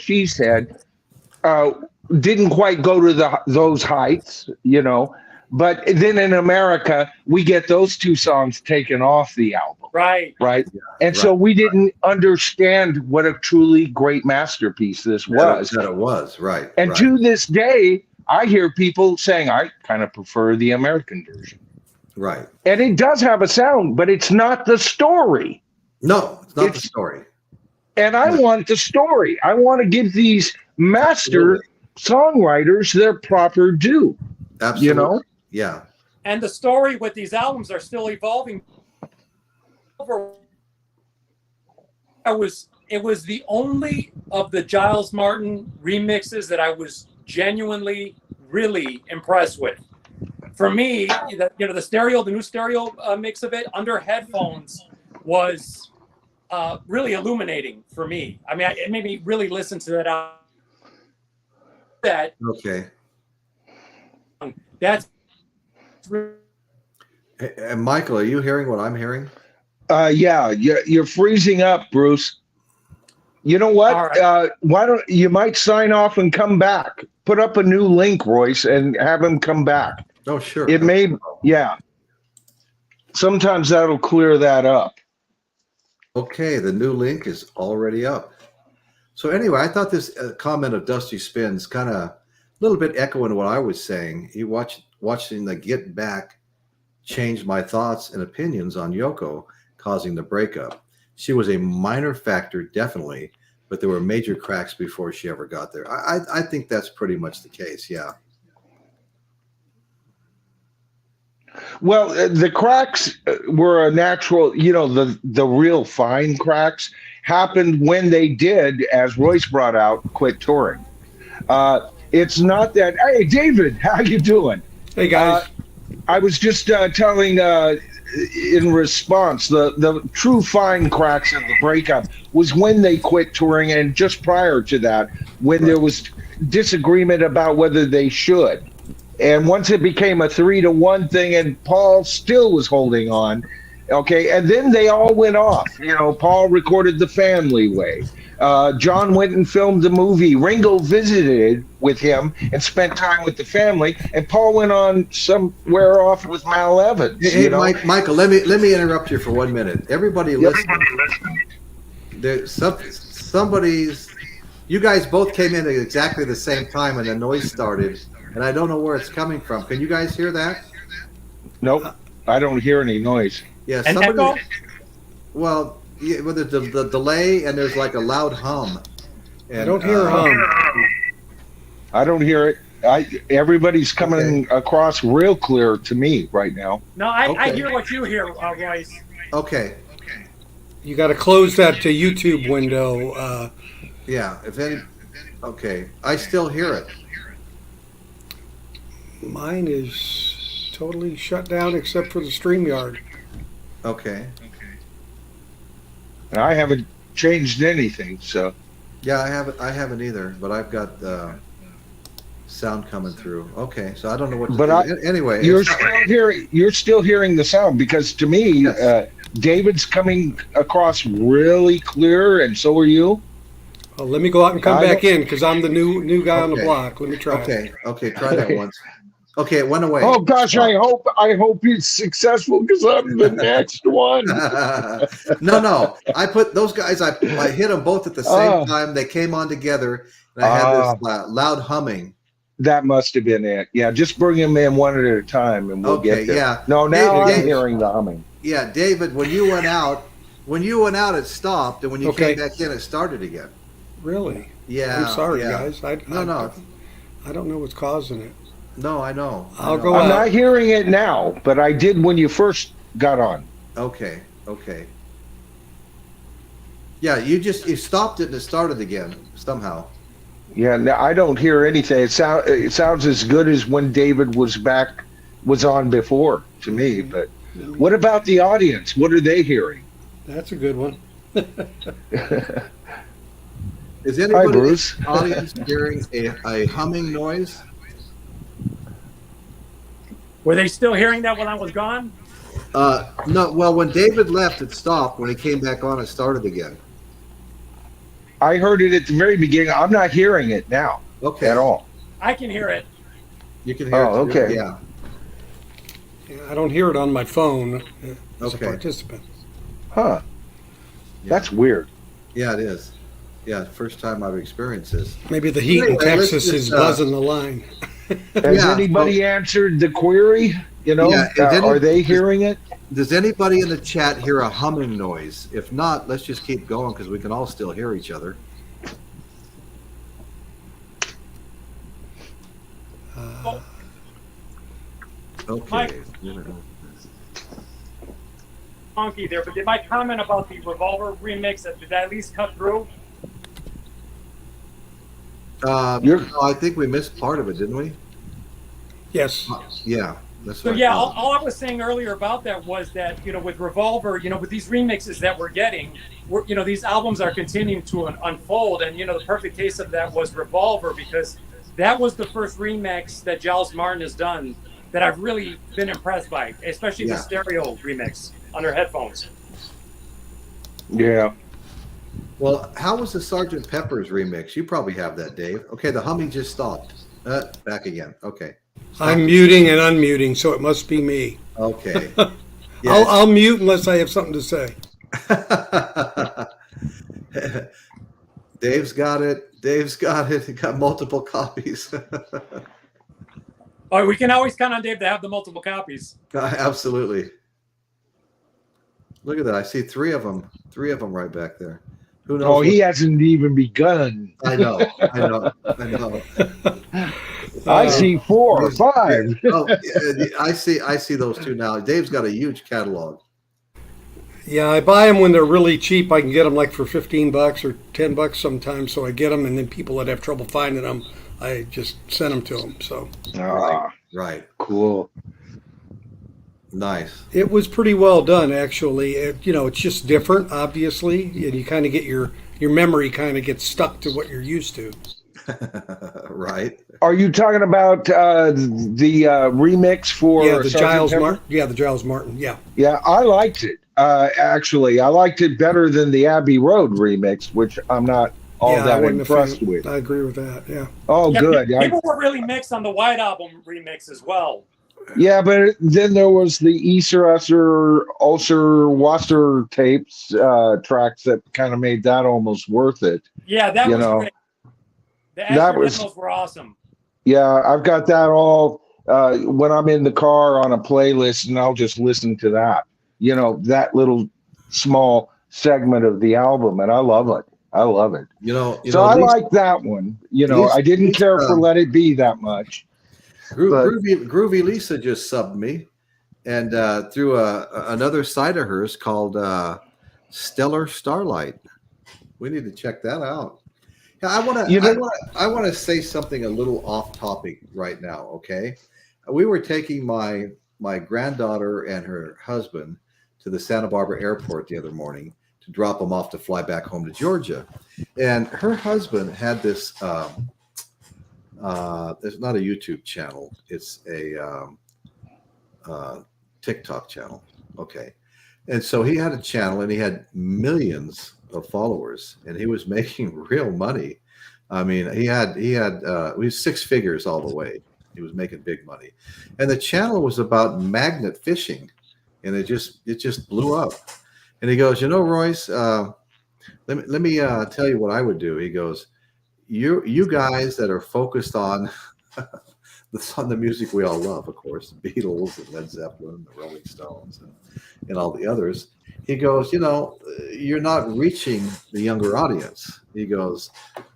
didn't quite go to those heights, you know. But then in America, we get those two songs taken off the album. Right. Right. And so we didn't understand what a truly great masterpiece this was. That it was, right. And to this day, I hear people saying, I kind of prefer the American version. Right. And it does have a sound, but it's not the story. No, it's not the story. And I want the story. I want to give these master songwriters their proper due. Absolutely. You know? Yeah. And the story with these albums are still evolving. It was the only of the Giles Martin remixes that I was genuinely really impressed with. For me, the new stereo mix of it under headphones was really illuminating for me. I mean, it made me really listen to that. Okay. That's. And Michael, are you hearing what I'm hearing? Yeah, you're freezing up, Bruce. You know what? Right. Why don't you might sign off and come back? Put up a new link, Royce, and have him come back. Oh, sure. It may, yeah. Sometimes that'll clear that up. Okay, the new link is already up. So anyway, I thought this comment of Dusty Spins kind of a little bit echoing what I was saying. He watching the Get Back changed my thoughts and opinions on Yoko causing the breakup. She was a minor factor, definitely, but there were major cracks before she ever got there. I think that's pretty much the case, yeah. Well, the cracks were a natural, the real fine cracks happened when they did, as Royce brought out, quit touring. It's not that, hey, David, how you doing? Hey, guys. I was just telling in response, the true fine cracks of the breakup was when they quit touring, and just prior to that, when there was disagreement about whether they should. And once it became a 3-1 thing, and Paul still was holding on, okay, and then they all went off. Paul recorded The Family Way. John went and filmed the movie. Ringo visited with him and spent time with the family, and Paul went on somewhere off with Mal Evans. Hey, Michael, let me interrupt you for 1 minute. Everybody listening. There's somebody's. You guys both came in at exactly the same time, and the noise started, and I don't know where it's coming from. Can you guys hear that? Nope, I don't hear any noise. Yeah, And echo? Well, yeah, with the delay, and there's like a loud hum. And, I don't hear hum. I don't hear it. Everybody's coming across real clear to me right now. No, I hear what you hear, Royce. Okay. You got to close that to YouTube window. Yeah. Okay. I still hear it. Mine is totally shut down except for the StreamYard. Okay. And I haven't changed anything, so. Yeah, I haven't either, but I've got sound coming through. Okay, so I don't know what to do. Anyway, you're still hearing the sound, because to me, David's coming across really clear, and so are you. Well, let me go out and come back in, because I'm the new guy on the block. Let me try. Okay, try that once. Okay, it went away. Oh gosh, I hope it's successful, because I'm the next one. No. I put those guys. I hit them both at the same time. They came on together, and I had this loud humming. That must have been it. Yeah, just bring them in one at a time, and we'll get there. Yeah. No, now I'm hearing the humming. Yeah, David, when you went out, it stopped, and when you came back in, it started again. Really? Yeah. I'm sorry, guys. No. I don't know what's causing it. No, I know. I'll go I'm out. not hearing it now, but I did when you first got on. Okay. Yeah, you stopped it and it started again somehow. Yeah, no, I don't hear anything. It sounds as good as when David was on before to me. But what about the audience? What are they hearing? That's a good one. Is Hi, anybody in Bruce. the audience hearing a humming noise? Were they still hearing that when I was gone? No. Well, when David left, it stopped. When he came back on, it started again. I heard it at the very beginning. I'm not hearing it now Okay. at all. I can hear it. You can hear Oh, it too? okay. Yeah. Yeah, I don't hear it on my phone as a Okay. participant. Huh. Yeah. That's weird. Yeah, it is. Yeah, first time I've experienced this. Maybe the heat in Anyway, let's Texas just, is buzzing the line. Has Yeah, anybody answered the query? You know, Yeah, is are they hearing it? Does anybody in the chat hear a humming noise? If not, let's just keep going because we can all still hear each other. Okay. Mike. Funky there, but did my comment about the Revolver remix, did that at least cut through? No, I think we missed part of it, didn't we? Yes. Yeah. That's So what I yeah, thought. all I was saying earlier about that was that, with Revolver, with these remixes that we're getting, these albums are continuing to unfold, and the perfect case of that was Revolver, because that was the first remix that Giles Martin has done that I've really been impressed by, especially the stereo remix on their headphones. Yeah. Well, how was the Sgt. Pepper's remix? You probably have that, Dave. Okay, the humming just stopped. Back again. Okay. Stop. I'm muting and unmuting, so it must be me. Okay. I'll mute unless I have something to say. Dave's got it. Dave's got it. He got multiple copies. Oh, we can always count on Dave to have the multiple copies. Absolutely. Look at that. I see three of them. Three of them right back there. Who knows? Oh, he hasn't even begun. I know. I see 4 or 5. Oh, I see those two now. Dave's got a huge catalog. Yeah, I buy them when they're really cheap. I can get them like for $15 or $10 sometimes. So I get them, and then people that have trouble finding them, I just send them to them. So Right. Cool. Nice. it was pretty well done, actually. It's just different, obviously, and you kind of get your memory kind of gets stuck to what you're used to. Right. Are you talking about the remix for The Sgt. Giles Pepper? Martin. Yeah, the Giles Martin. Yeah. Yeah, I liked it. Actually, I liked it better than the Abbey Road remix, which I'm not all I that wasn't a fan. impressed with. I agree with that. Yeah. Oh, Yeah, good. People were really mixed on the White Album remix as well. Yeah, but then there was the Ulcer Wasser tapes tracks that kind of made that almost worth it. Yeah, that was great. The accidentals were awesome. Yeah, I've got that all when I'm in the car on a playlist, and I'll just listen to that. That little small segment of the album, and I love it. So I like that one. I didn't care for Let It Be that much. Groovy Lisa just subbed me, and through another site of hers called Stellar Starlight. We need to check that out. I want to say something a little off topic right now. Okay, we were taking my granddaughter and her husband to the Santa Barbara airport the other morning to drop them off to fly back home to Georgia, and her husband had this. It's not a YouTube channel. It's a TikTok channel. Okay. And so he had a channel and he had millions of followers and he was making real money. I mean, he was 6 figures all the way. He was making big money. And the channel was about magnet fishing and it just blew up. And he goes, Royce, let me tell you what I would do. He goes, you guys that are focused on the music we all love, of course, the Beatles and Led Zeppelin, the Rolling Stones, and all the others. He goes, you're not reaching the younger audience. He goes,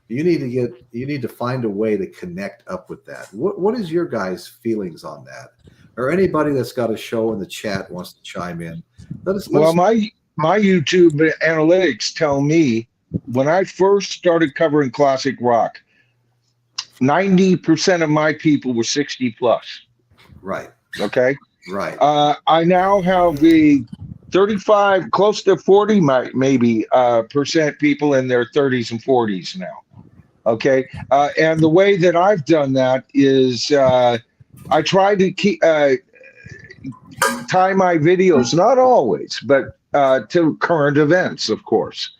you need to find a way to connect up with that. What is your guys' feelings on that? Or anybody that's got a show in the chat wants to chime in? Well, my YouTube analytics tell me when I first started covering classic rock, 90% of my people were 60 plus. Right. Okay. Right. I now have the 35, close to 40, maybe percent people in their 30s and 40s now. Okay. And the way that I've done that is I try to keep tie my videos, not always, but to current events, of course.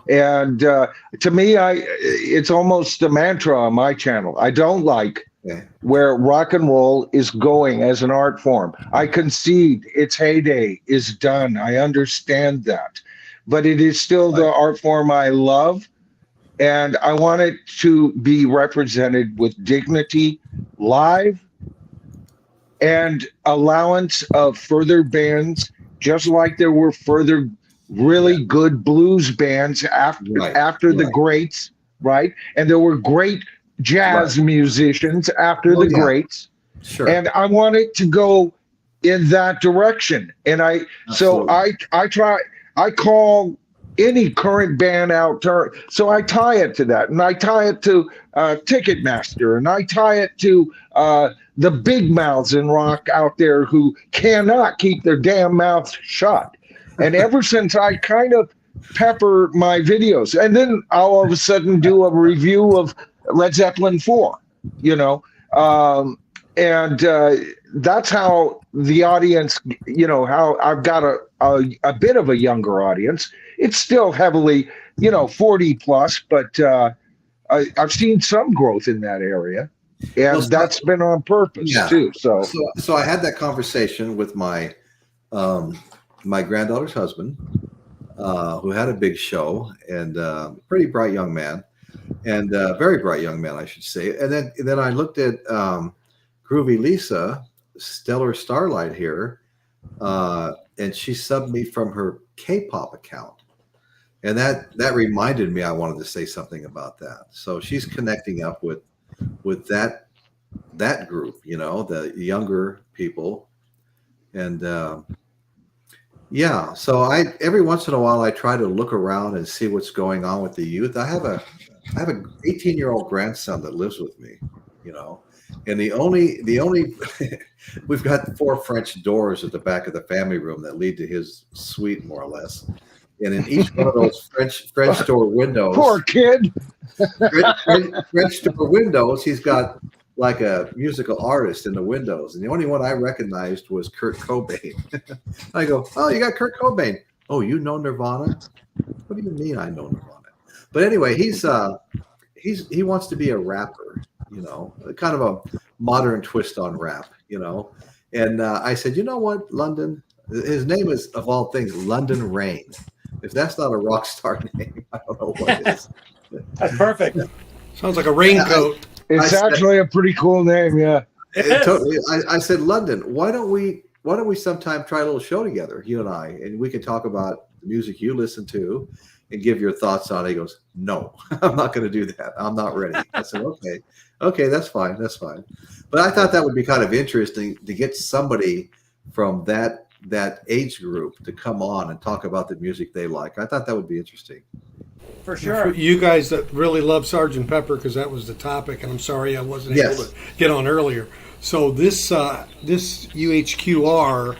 And to me, it's almost a mantra on my channel. I don't like where rock and roll is going as an art form. I concede its heyday is done. I understand that. But it is still the art form I love. And I want it to be represented with dignity live and allowance of further bands, just like there were further really good blues bands after the greats, right? And there were great jazz musicians after the greats. Sure. And I want it to go in that direction. And I call any current band out there. So I tie it to that. And I tie it to Ticketmaster, and I tie it to the big mouths in rock out there who cannot keep their damn mouths shut. And ever since I kind of pepper my videos, and then I'll all of a sudden do a review of Led Zeppelin 4, you know, and that's how the audience, you know, how I've got a bit of a younger audience. It's still heavily, you know, 40 plus, but I've seen some growth in that area. And that's been on purpose too. So I had that conversation with my my granddaughter's husband, who had a big show, and pretty bright young man, and very bright young man, I should say. And then I looked at Groovy Lisa, Stellar Starlight here, and she subbed me from her K-pop account. And that reminded me I wanted to say something about that. So she's connecting up with that group, you know, the younger people. And so I every once in a while I try to look around and see what's going on with the youth. I have a 18-year-old grandson that lives with me, you know. And the only we've got 4 French doors at the back of the family room that lead to his suite, more or less. And in each one of those French door windows, poor kid, French door windows, he's got like a musical artist in the windows. And the only one I recognized was Kurt Cobain. I go, oh, you got Kurt Cobain. Oh, you know Nirvana? What do you mean I know Nirvana? But anyway, he wants to be a rapper, you know, kind of a modern twist on rap, you know. And I said, you know what, London? His name is, of all things, London Rain. If that's not a rock star name, I don't know what is. That's perfect. Sounds like a raincoat. It's actually a pretty cool name, yeah. Totally. I said, London, why don't we sometime try a little show together, you and I, and we can talk about the music you listen to and give your thoughts on it. He goes, no, I'm not going to do that. I'm not ready. I said, okay, that's fine. But I thought that would be kind of interesting to get somebody from that age group to come on and talk about the music they like. I thought that would be interesting. For sure. You guys that really love Sgt. Pepper, because that was the topic, and I'm sorry I wasn't able to get on earlier. So this UHQR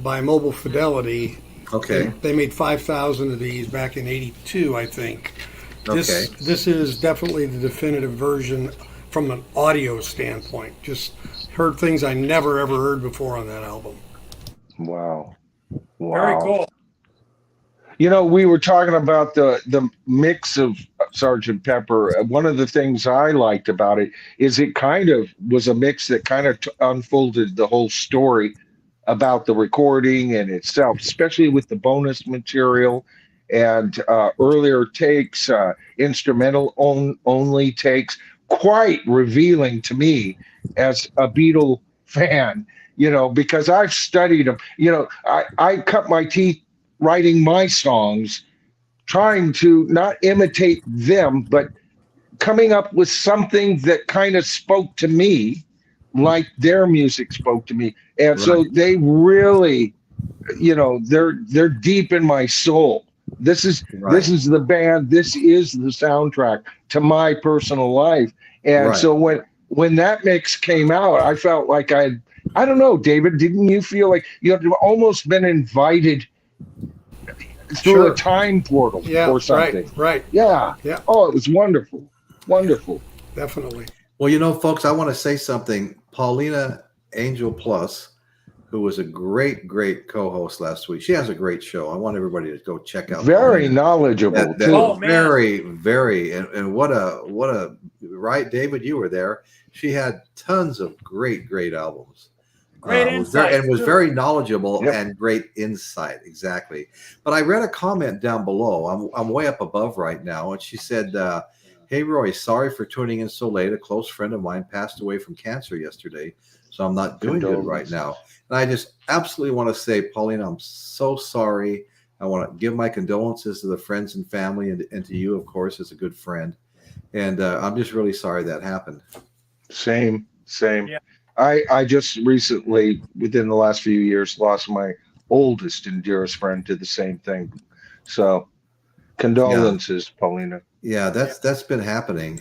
by Mobile Fidelity, okay, they made 5,000 of these back in '82, I think. This is definitely the definitive version from an audio standpoint. Just heard things I never ever heard before on that album. Wow. Very cool. You know, we were talking about the mix of Sgt. Pepper. One of the things I liked about it is it kind of was a mix that kind of unfolded the whole story about the recording and itself, especially with the bonus material and earlier takes, instrumental only takes, quite revealing to me as a Beatle fan, you know, because I've studied them. You know, I cut my teeth writing my songs, trying to not imitate them, but coming up with something that kind of spoke to me like their music spoke to me. And so they really, you know, they're deep in my soul. This is Right. this is the band. This is the soundtrack to my personal life. And Right. so when that mix came out, I felt like I don't know, David, didn't you feel like you had almost been invited through Sure. a time portal Yeah, or something? right. Yeah. Yeah. Oh, it was wonderful. Wonderful. Definitely. Well, you know, folks, I want to say something. Paulina Angel Plus, who was a great, great co-host last week. She has a great show. I want everybody to go check out. Very Paulina. knowledgeable That- too. Oh, man. very, and what a right, David, you were there. She had tons of great albums. Great insight, and was too. very knowledgeable Yep. and great insight. Exactly. But I read a comment down below. I'm way up above right now, and she said, "Hey Roy, sorry for tuning in so late. A close friend of mine passed away from cancer yesterday, so I'm not doing good right now." And I just absolutely want to say, Paulina, I'm so sorry. I want to give my condolences to the friends and family, and to you, of course, as a good friend. And I'm just really sorry that happened. Same. Yeah. I just recently, within the last few years, lost my oldest and dearest friend to the same thing. So condolences, Paulina. Yeah, that's been happening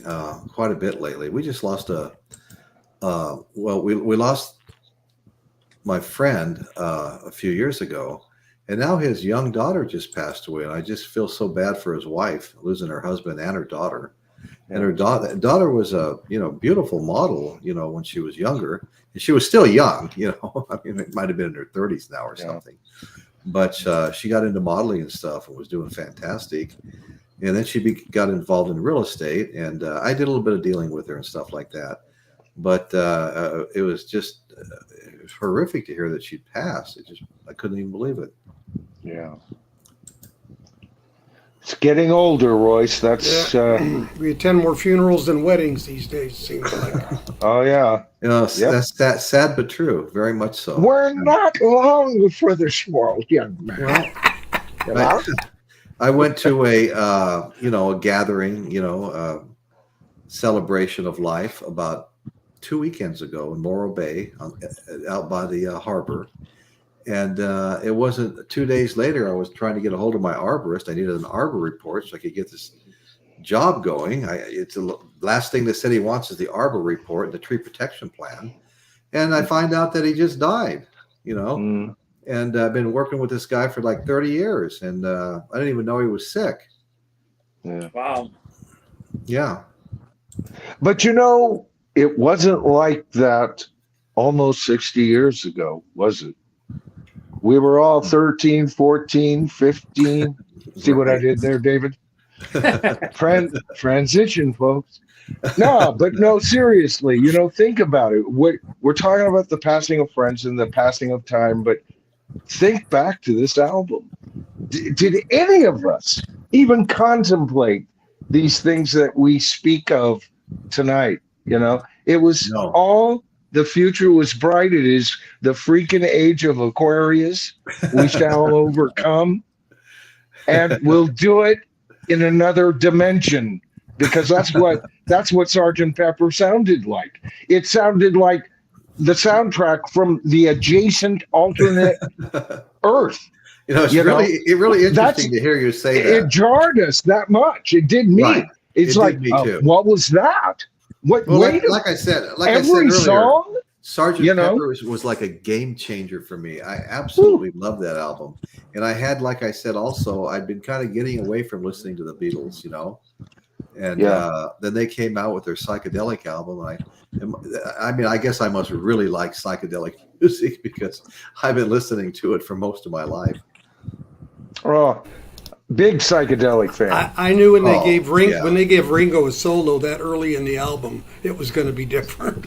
quite a bit lately. We just lost we lost my friend a few years ago, and now his young daughter just passed away, and I just feel so bad for his wife losing her husband and her daughter. And her daughter was a beautiful model, when she was younger, and she was still young. I mean, it might have been in her 30s now or something, but she got into modeling and stuff and was doing fantastic. And then she got involved in real estate, and I did a little bit of dealing with her and stuff like that. But it was just it was horrific to hear that she'd passed. I couldn't even believe it. Yeah. It's getting older, Royce. That's We attend more funerals than weddings these days, it seems like. oh yeah. That's sad but true. Very much so. We're not long for this world, young man. Well, I went to a gathering, celebration of life about 2 weekends ago in Morro Bay, out by the harbor. And it wasn't 2 days later, I was trying to get a hold of my arborist. I needed an arbor report so I could get this job going. It's the last thing the city wants is the arbor report, the tree protection plan. And I find out that he just died, And I've been working with this guy for like 30 years, and I didn't even know he was sick. Yeah. Wow. Yeah. But it wasn't like that almost 60 years ago, was it? We were all 13, 14, 15. See what I did there, David? Transition, folks. No, seriously, think about it. We're talking about the passing of friends and the passing of time, but think back to this album. Did any of us even contemplate these things that we speak of tonight? It was all. The future was bright. It is the freaking age of Aquarius. We shall overcome, and we'll do it in another dimension, because that's what Sgt. Pepper sounded like. It sounded like the soundtrack from the adjacent alternate Earth. It's really interesting to hear you say that. It jarred us that much. It did me. Right. It's It like, did me too. what was that? What? Well, wait, like I said every earlier, song. Sgt. Pepper was like a game changer for me. I absolutely love that album. And I had, like I said, also, I'd been kind of getting away from listening to the Beatles, And then they came out with their psychedelic album. And I guess I must really like psychedelic music because I've been listening to it for most of my life. Oh, big psychedelic fan. I knew when they gave yeah. when they gave Ringo a solo that early in the album, it was going to be different.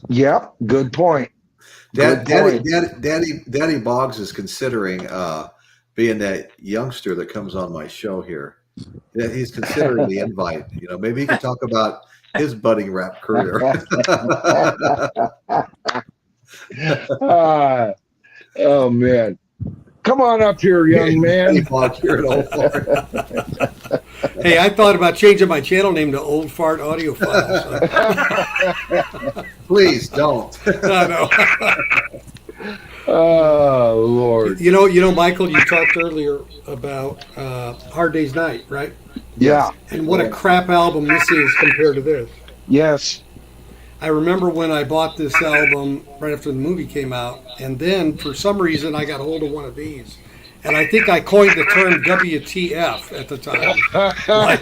Yep, good point. Daddy Boggs is considering being that youngster that comes on my show here. Yeah, he's considering the invite. Maybe he can talk about his budding rap career. Oh man. Come on up here, young man. Hey, I thought about changing my channel name to Old Fart Audiophile. So. Please don't. No. Oh Lord. Michael, you talked earlier about Hard Day's Night, right? Yeah. And what a crap album this is compared to this. Yes. I remember when I bought this album right after the movie came out, and then for some reason I got a hold of one of these. And I think I coined the term WTF at the time. like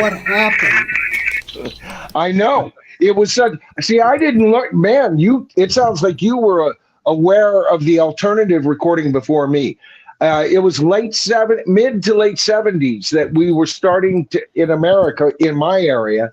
what happened? I know. It was such. See, I didn't look. Man, it sounds like you were aware of the alternative recording before me. It was mid to late 70s that we were starting to, in America, in my area,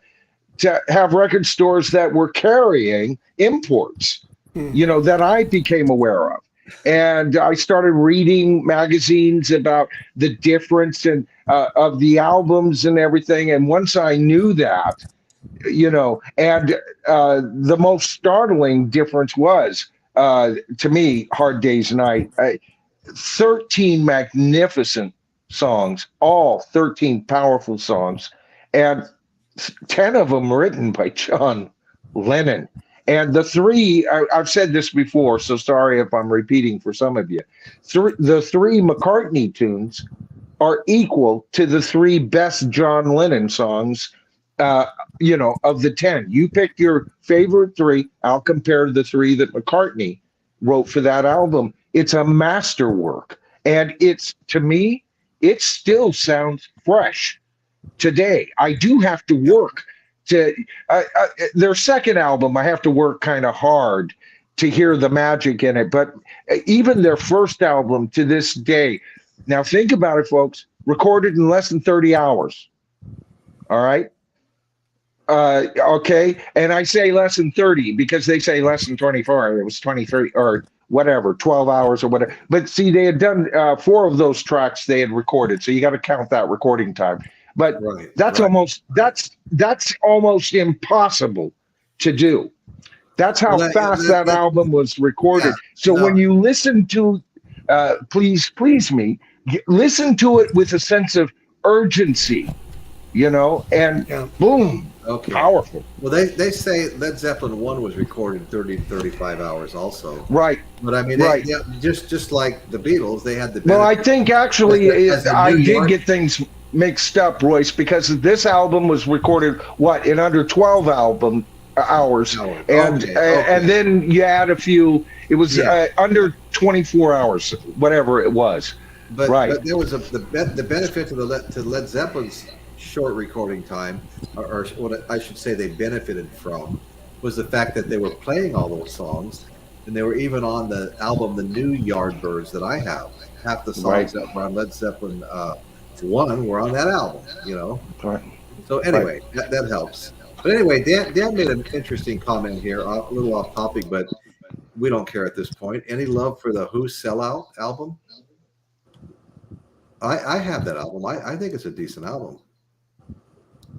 to have record stores that were carrying imports, that I became aware of. And I started reading magazines about the difference of the albums and everything. And once I knew that, and the most startling difference was, to me, Hard Day's Night, 13 magnificent songs, all 13 powerful songs, and 10 of them written by John Lennon. And the three, I've said this before, so sorry if I'm repeating for some of you. The three McCartney tunes are equal to the three best John Lennon songs, of the 10. You pick your favorite three. I'll compare the three that McCartney wrote for that album. It's a masterwork. And to me, it still sounds fresh today. I do have to work to their second album. I have to work kind of hard to hear the magic in it. But even their first album to this day, now think about it, folks, recorded in less than 30 hours. All right. Okay. And I say less than 30 because they say less than 24. It was 23 or whatever, 12 hours or whatever. But see, they had done 4 of those tracks they had recorded. So you got to count that recording time. But that's almost impossible to do. That's how fast that album was recorded. Yeah, so when you listen to Please listen to it with a sense of urgency, and boom, powerful. Well, they say Led Zeppelin 1 was recorded 30 to 35 hours also. Right. But I mean, just like the Beatles, they had the. Well, I think actually I did get things mixed up, Royce, because this album was recorded in under 12 hours, and then you add a few. It was under 24 hours, whatever it was. But there was the benefit to Led Zeppelin's short recording time, or what I should say they benefited from, was the fact that they were playing all those songs, and they were even on the album The New Yardbirds that I have. Half the songs that were on Led Zeppelin 1 were on that album, Right. So anyway, that helps. But anyway, Dan made an interesting comment here, a little off topic, but we don't care at this point. Any love for the Who Sellout album? I have that album. I think it's a decent album.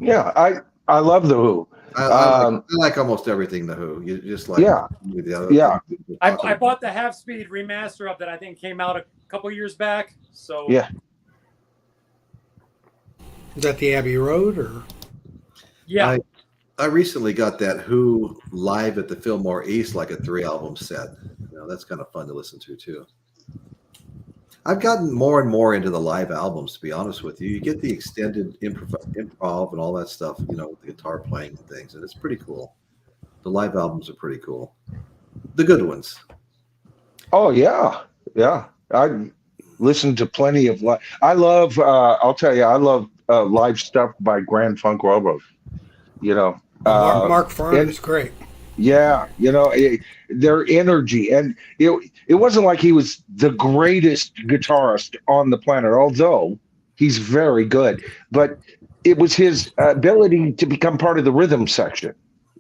Yeah, I love the Who. I like almost everything the Who. You just like the other. Yeah. I bought the half-speed remaster of that. I think came out a couple years back. So yeah. Is that the Abbey Road or? Yeah. I recently got that Who live at the Fillmore East, like a 3-album set. That's kind of fun to listen to too. I've gotten more and more into the live albums, to be honest with you. You get the extended improv and all that stuff, with the guitar playing and things, and it's pretty cool. The live albums are pretty cool. The good ones. Oh, yeah. Yeah. I listened to plenty of live. I love, I'll tell you, I love live stuff by Grand Funk Railroad. Mark Farner is great. Yeah, their energy, and it wasn't like he was the greatest guitarist on the planet, although he's very good. But it was his ability to become part of the rhythm section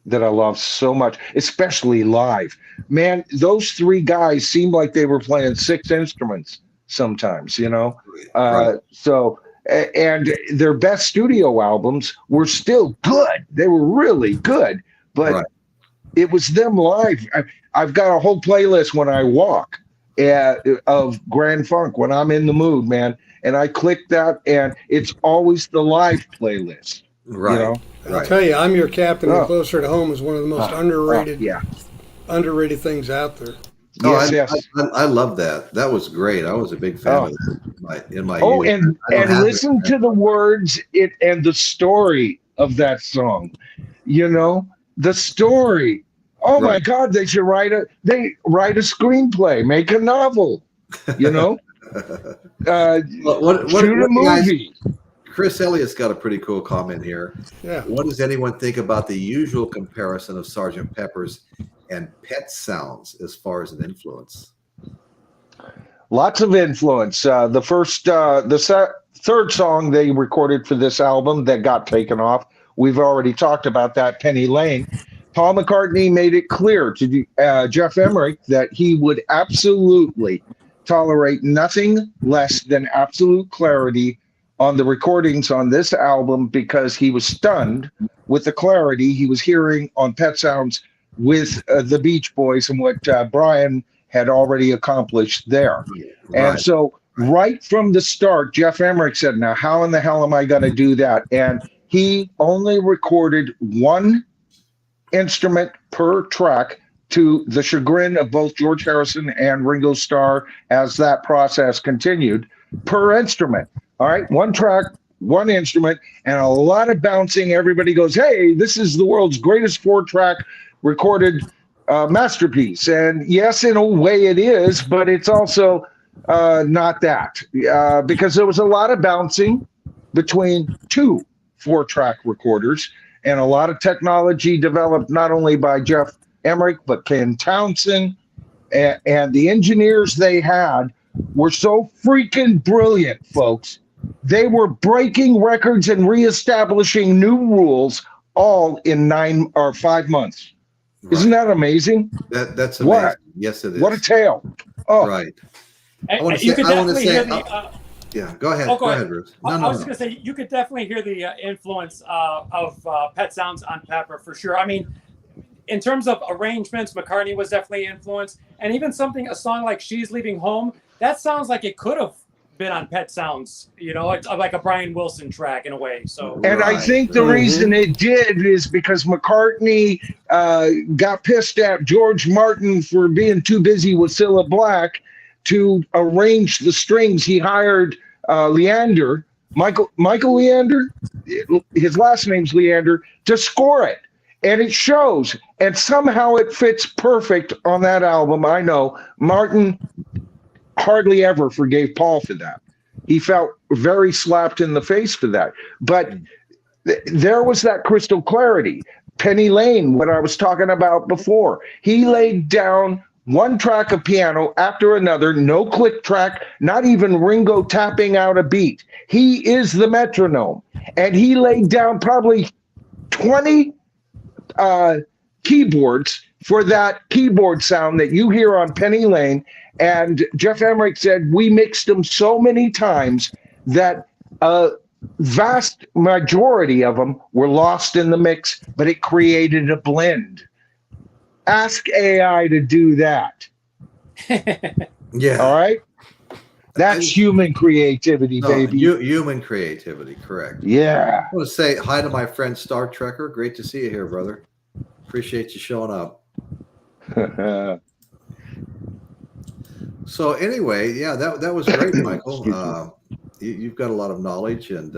that I love so much, especially live. Man, those 3 guys seemed like they were playing 6 instruments sometimes. So. And their best studio albums were still good. They were really good, but it was them live. I've got a whole playlist when I walk of Grand Funk when I'm in the mood, man. And I click that, and it's always the live playlist. Right. I'll tell you, I'm Your Captain and Closer to Home is one of the most underrated things out there. Oh, Yes, yes. I love that. That was great. I was a big fan of that in my Oh, youth. and listen to the words and the story of that song. You know, the story. Oh my Right. God, they write a screenplay, make a novel, you know, shoot a movie. Chris Elliott's got a pretty cool comment here. Yeah. What does anyone think about the usual comparison of Sgt. Pepper's and Pet Sounds as far as an influence? Lots of influence. The third song they recorded for this album that got taken off, we've already talked about that, Penny Lane. Paul McCartney made it clear to Jeff Emmerich that he would absolutely tolerate nothing less than absolute clarity on the recordings on this album, because he was stunned with the clarity he was hearing on Pet Sounds with the Beach Boys and what Brian had already accomplished there. Right. And so right from the start, Jeff Emmerich said, now how in the hell am I going to do that? And he only recorded one instrument per track, to the chagrin of both George Harrison and Ringo Starr as that process continued, per instrument. All right, one track, one instrument, and a lot of bouncing. Everybody goes, hey, this is the world's greatest 4-track recorded masterpiece. And yes, in a way it is, but it's also not that, because there was a lot of bouncing between 2 4-track recorders, and a lot of technology developed not only by Jeff Emmerich, but Ken Townsend, and the engineers they had were so freaking brilliant, folks. They were breaking records and reestablishing new rules all in 9 or 5 months. Right. Isn't that amazing? That's amazing. What? Yes, it is. What a tale. Oh, right. You could definitely hear the... Yeah, go ahead. Oh, go ahead, Bruce. I was just going to say, you could definitely hear the influence of Pet Sounds on Pepper, for sure. I mean, in terms of arrangements, McCartney was definitely influenced. And even a song like She's Leaving Home, that sounds like it could have been on Pet Sounds, you know, it's like a Brian Wilson track in a way. So, and right. I think the reason it did is because McCartney got pissed at George Martin for being too busy with Cilla Black to arrange the strings. He hired Leander, Michael Leander, his last name's Leander, to score it. And it shows. And somehow it fits perfect on that album. I know Martin hardly ever forgave Paul for that. He felt very slapped in the face for that. But there was that crystal clarity. Penny Lane, what I was talking about before, he laid down one track of piano after another, no click track, not even Ringo tapping out a beat. He is the metronome. And he laid down probably 20 keyboards for that keyboard sound that you hear on Penny Lane. And Jeff Emmerich said, we mixed them so many times that a vast majority of them were lost in the mix, but it created a blend. Ask AI to do that. Yeah. All right. That's human creativity, baby. Human creativity, correct. Yeah. I want to say hi to my friend Star Trekker. Great to see you here, brother. Appreciate you showing up. So anyway, yeah, that was great, Michael. You've got a lot of knowledge, and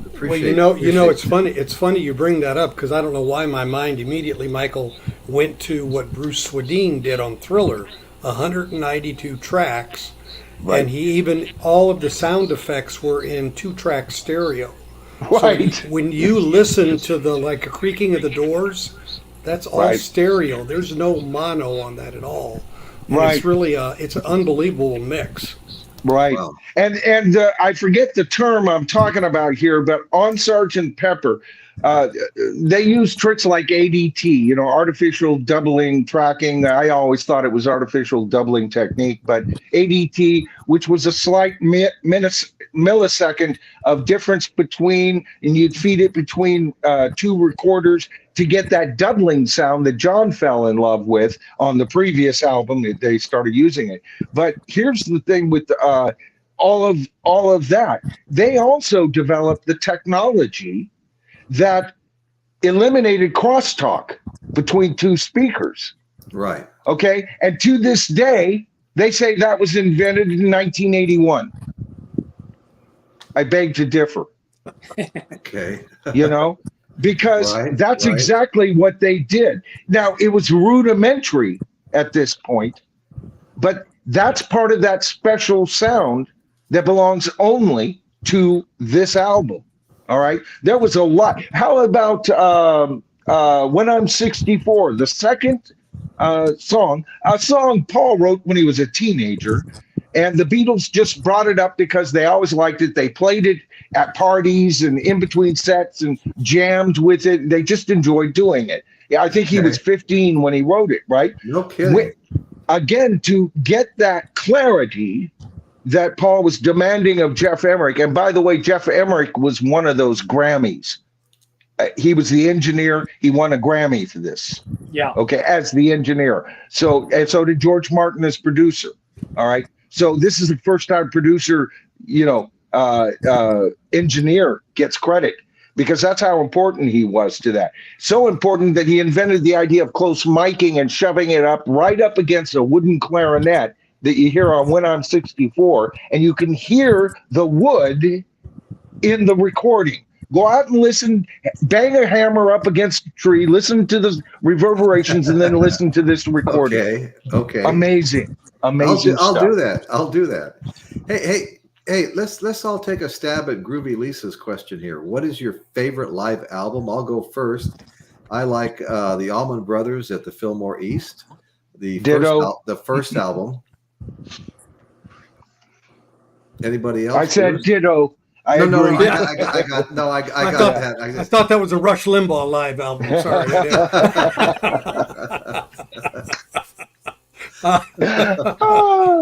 appreciate. Well, it's funny. It's funny you bring that up, because I don't know why my mind immediately, Michael, went to what Bruce Swedien did on Thriller, 192 tracks, right. And he even all of the sound effects were in 2-track stereo. Right. So when you listen to the a creaking of the doors, that's all right. Stereo. There's no mono on that at all. And right. It's really it's an unbelievable mix. Right. Wow. And I forget the term I'm talking about here, but on Sgt. Pepper, they use tricks like ADT, artificial doubling tracking. I always thought it was artificial doubling technique, but ADT, which was a slight millisecond of difference between, and you'd feed it between 2 recorders to get that doubling sound that John fell in love with on the previous album. They started using it. But here's the thing with all of that. They also developed the technology that eliminated crosstalk between 2 speakers. Right. Okay. And to this day, they say that was invented in 1981. I beg to differ. Okay. You know, because Right, that's right. exactly what they did. Now, it was rudimentary at this point, but that's part of that special sound that belongs only to this album. All right. There was a lot. How about When I'm 64, the second song, a song Paul wrote when he was a teenager. And the Beatles just brought it up because they always liked it. They played it at parties and in between sets and jammed with it. They just enjoyed doing it. Yeah, I think he was 15 when he wrote it, right? No kidding. Again, to get that clarity that Paul was demanding of Jeff Emmerich. And by the way, Jeff Emmerich was one of those Grammys. He was the engineer. He won a Grammy for this. Yeah. Okay, as the engineer. So did George Martin as producer. All right. So this is the first time producer, engineer gets credit, because that's how important he was to that. So important that he invented the idea of close miking and shoving it up right up against a wooden clarinet that you hear on When I'm 64, and you can hear the wood in the recording. Go out and listen, bang a hammer up against a tree, listen to the reverberations, and then listen to this recording. Okay. Amazing. Amazing I'll stuff. do that. I'll do that. Hey, let's all take a stab at Groovy Lisa's question here. What is your favorite live album? I'll go first. I like the Allman Brothers at the Fillmore East. The first album. Anybody else? I said ditto. I agree. I got that. I thought that was a Rush Limbaugh live album. Sorry.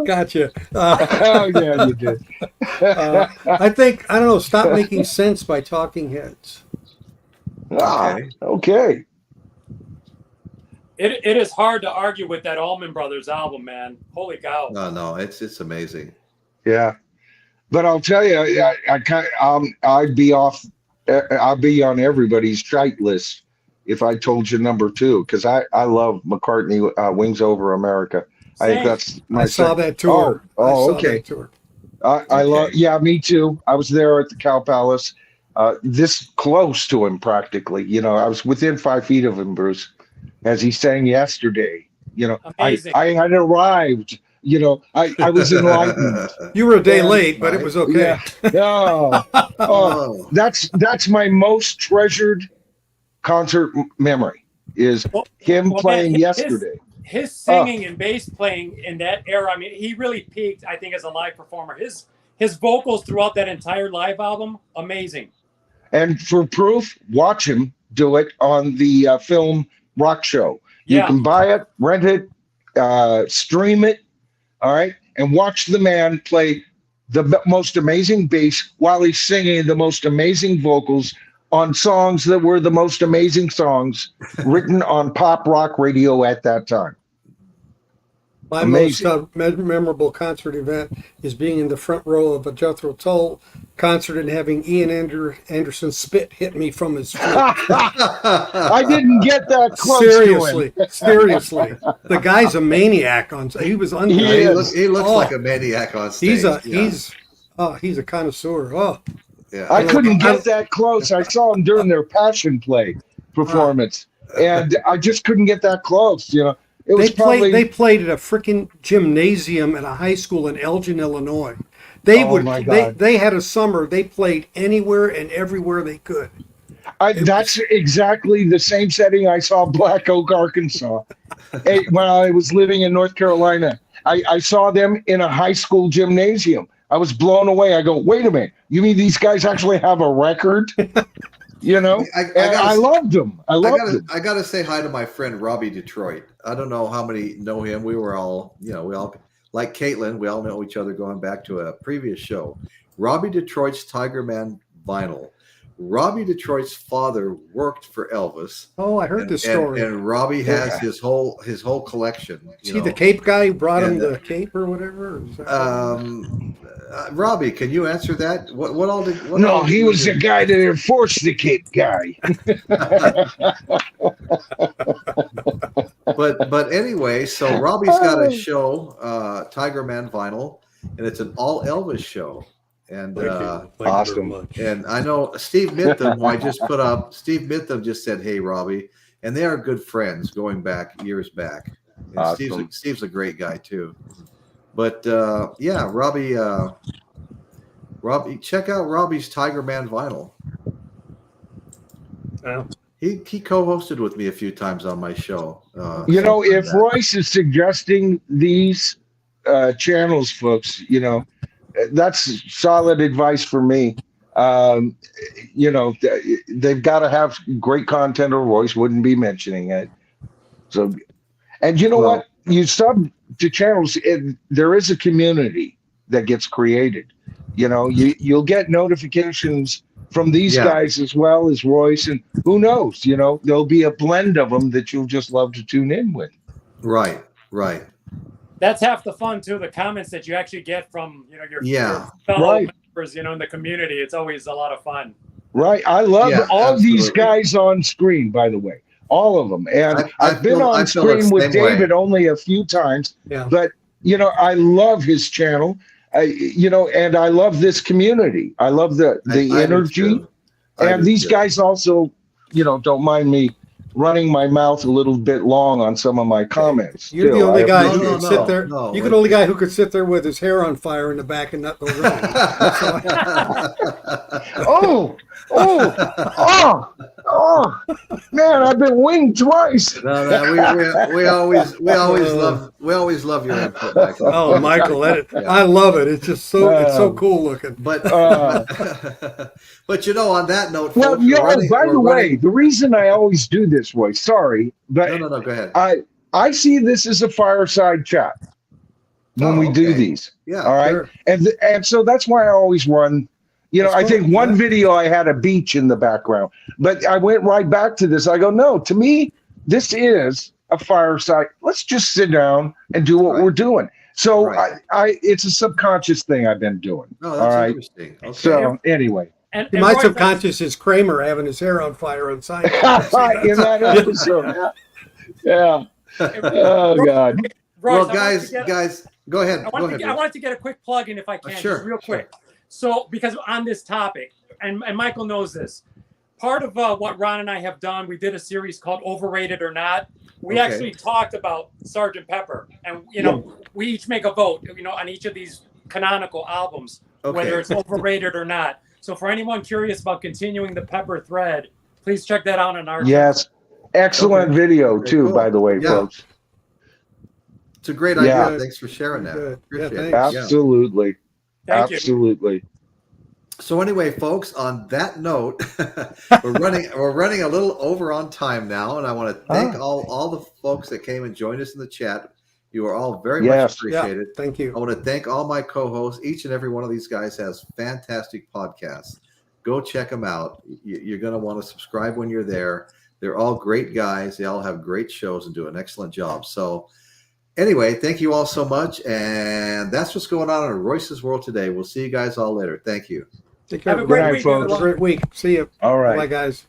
Gotcha. Oh, yeah, you did. I think, I don't know, Stop Making Sense by Talking Heads. Okay. It is hard to argue with that Allman Brothers album, man. Holy cow. No, it's amazing. Yeah. But I'll tell you, I'd be on everybody's shite list if I told you number 2, because I love McCartney, Wings Over America. Same. I think that's my. I saw that tour. Okay. I love. Yeah, me too. I was there at the Cow Palace, this close to him practically. I was within 5 feet of him, Bruce, as he sang Yesterday. Amazing. I had arrived. I was enlightened. You were a day late, but it was okay. Yeah. Oh, that's my most treasured concert memory is him playing Yesterday. His singing and bass playing in that era, I mean, he really peaked, I think, as a live performer. His vocals throughout that entire live album, amazing. And for proof, watch him do it on the film Rock Show. You can buy it, rent it, stream it, all right, and watch the man play the most amazing bass while he's singing the most amazing vocals on songs that were the most amazing songs written on pop rock radio at that time. My most memorable concert event is being in the front row of a Jethro Tull concert and having Ian Anderson's spit hit me from his feet. I didn't get that close Seriously. The guy's a maniac on stage. He was unbelievable. He looks like a maniac on stage. He's a connoisseur. Oh. Yeah. I couldn't get that close. I saw him during their Passion Play performance, and I just couldn't get that close. They played at a freaking gymnasium at a high school in Elgin, Illinois. My God. They had a summer. They played anywhere and everywhere they could. That's exactly the same setting I saw Black Oak, Arkansas. When I was living in North Carolina, I saw them in a high school gymnasium. I was blown away. I go, wait a minute. You mean these guys actually have a record? I loved them. I got to say hi to my friend Robbie Detroit. I don't know how many know him. We all like Caitlin. We all know each other going back to a previous show. Robbie Detroit's Tiger Man vinyl. Robbie Detroit's father worked for Elvis. Oh, I heard this story. And Robbie has his whole collection. Is he the Cape guy who brought him the cape or whatever? Robbie, can you answer that? What all did? He was the guy that enforced the Cape guy. but anyway, so Robbie's got a show, Tiger Man Vinyl, and it's an all Elvis show. And Thank you awesome. very much. and I know Steve Mitham, who I just put up. Steve Mitham just said, "Hey, Robbie," and they are good friends going back years back. And Awesome. Steve's a great guy too. But yeah, Robbie, check out Robbie's Tiger Man Vinyl. Yeah. He co-hosted with me a few times on my show. You know, if Royce is suggesting these channels, folks, you know, that's solid advice for me. You know, they've got to have great content, or Royce wouldn't be mentioning it. So, and you know what? You sub to channels, there is a community that gets created. You know, you'll get notifications from these guys as well as Royce, and who knows? You know, there'll be a blend of them that you'll just love to tune in with. Right. That's half the fun too. The comments that you actually get from your fellow members, in the community. It's always a lot of fun. Right. I love all these guys on screen, by the way, all of them. And I've been on screen with David only a few times, but I love his channel. And I love this community. I love the energy. And these guys also, don't mind me running my mouth a little bit long on some of my comments. You're the only guy who could sit there. You're the only guy who could sit there with his hair on fire in the back and not go running. Man, I've been winged twice. No, we always love your input, Michael. Oh, Michael, I love it. It's just so cool looking. But on that note, well, folks, by the way, the reason I always do this, Royce, sorry, but no, go ahead. I see this as a fireside chat when we do these. Yeah. All right. Sure. And so that's why I always run. I think one video I had a beach in the background, but I went right back to this. I go, no, to me, this is a fireside. Let's just sit down and do what we're doing. So it's a subconscious thing I've been doing. Oh, that's interesting. Okay. So anyway. And my subconscious is Kramer having his hair on fire on site. In that episode. Yeah. Oh, God. Well, guys, go ahead. I wanted to get a quick plug in if I can, just real quick. So, because on this topic, and Michael knows this, part of what Ron and I have done, we did a series called Overrated or Not. We actually talked about Sgt. Pepper, and we each make a vote, on each of these canonical albums, whether it's overrated or not. So, for anyone curious about continuing the Pepper thread, please check that out on our channel. Excellent video too, by the way, folks. It's a great idea. Thanks for sharing that. Appreciate it. Absolutely. Thank Absolutely. you. So anyway, folks, on that note, we're running a little over on time now, and I want to thank all the folks that came and joined us in the chat. You are all very much appreciated. Thank you. I want to thank all my co-hosts. Each and every one of these guys has fantastic podcasts. Go check them out. You're going to want to subscribe when you're there. They're all great guys. They all have great shows and do an excellent job. So anyway, thank you all so much. And that's what's going on in Royce's World today. We'll see you guys all later. Thank you. Take care. Have a great week, folks. Have a great week. See you. All right. Bye, guys.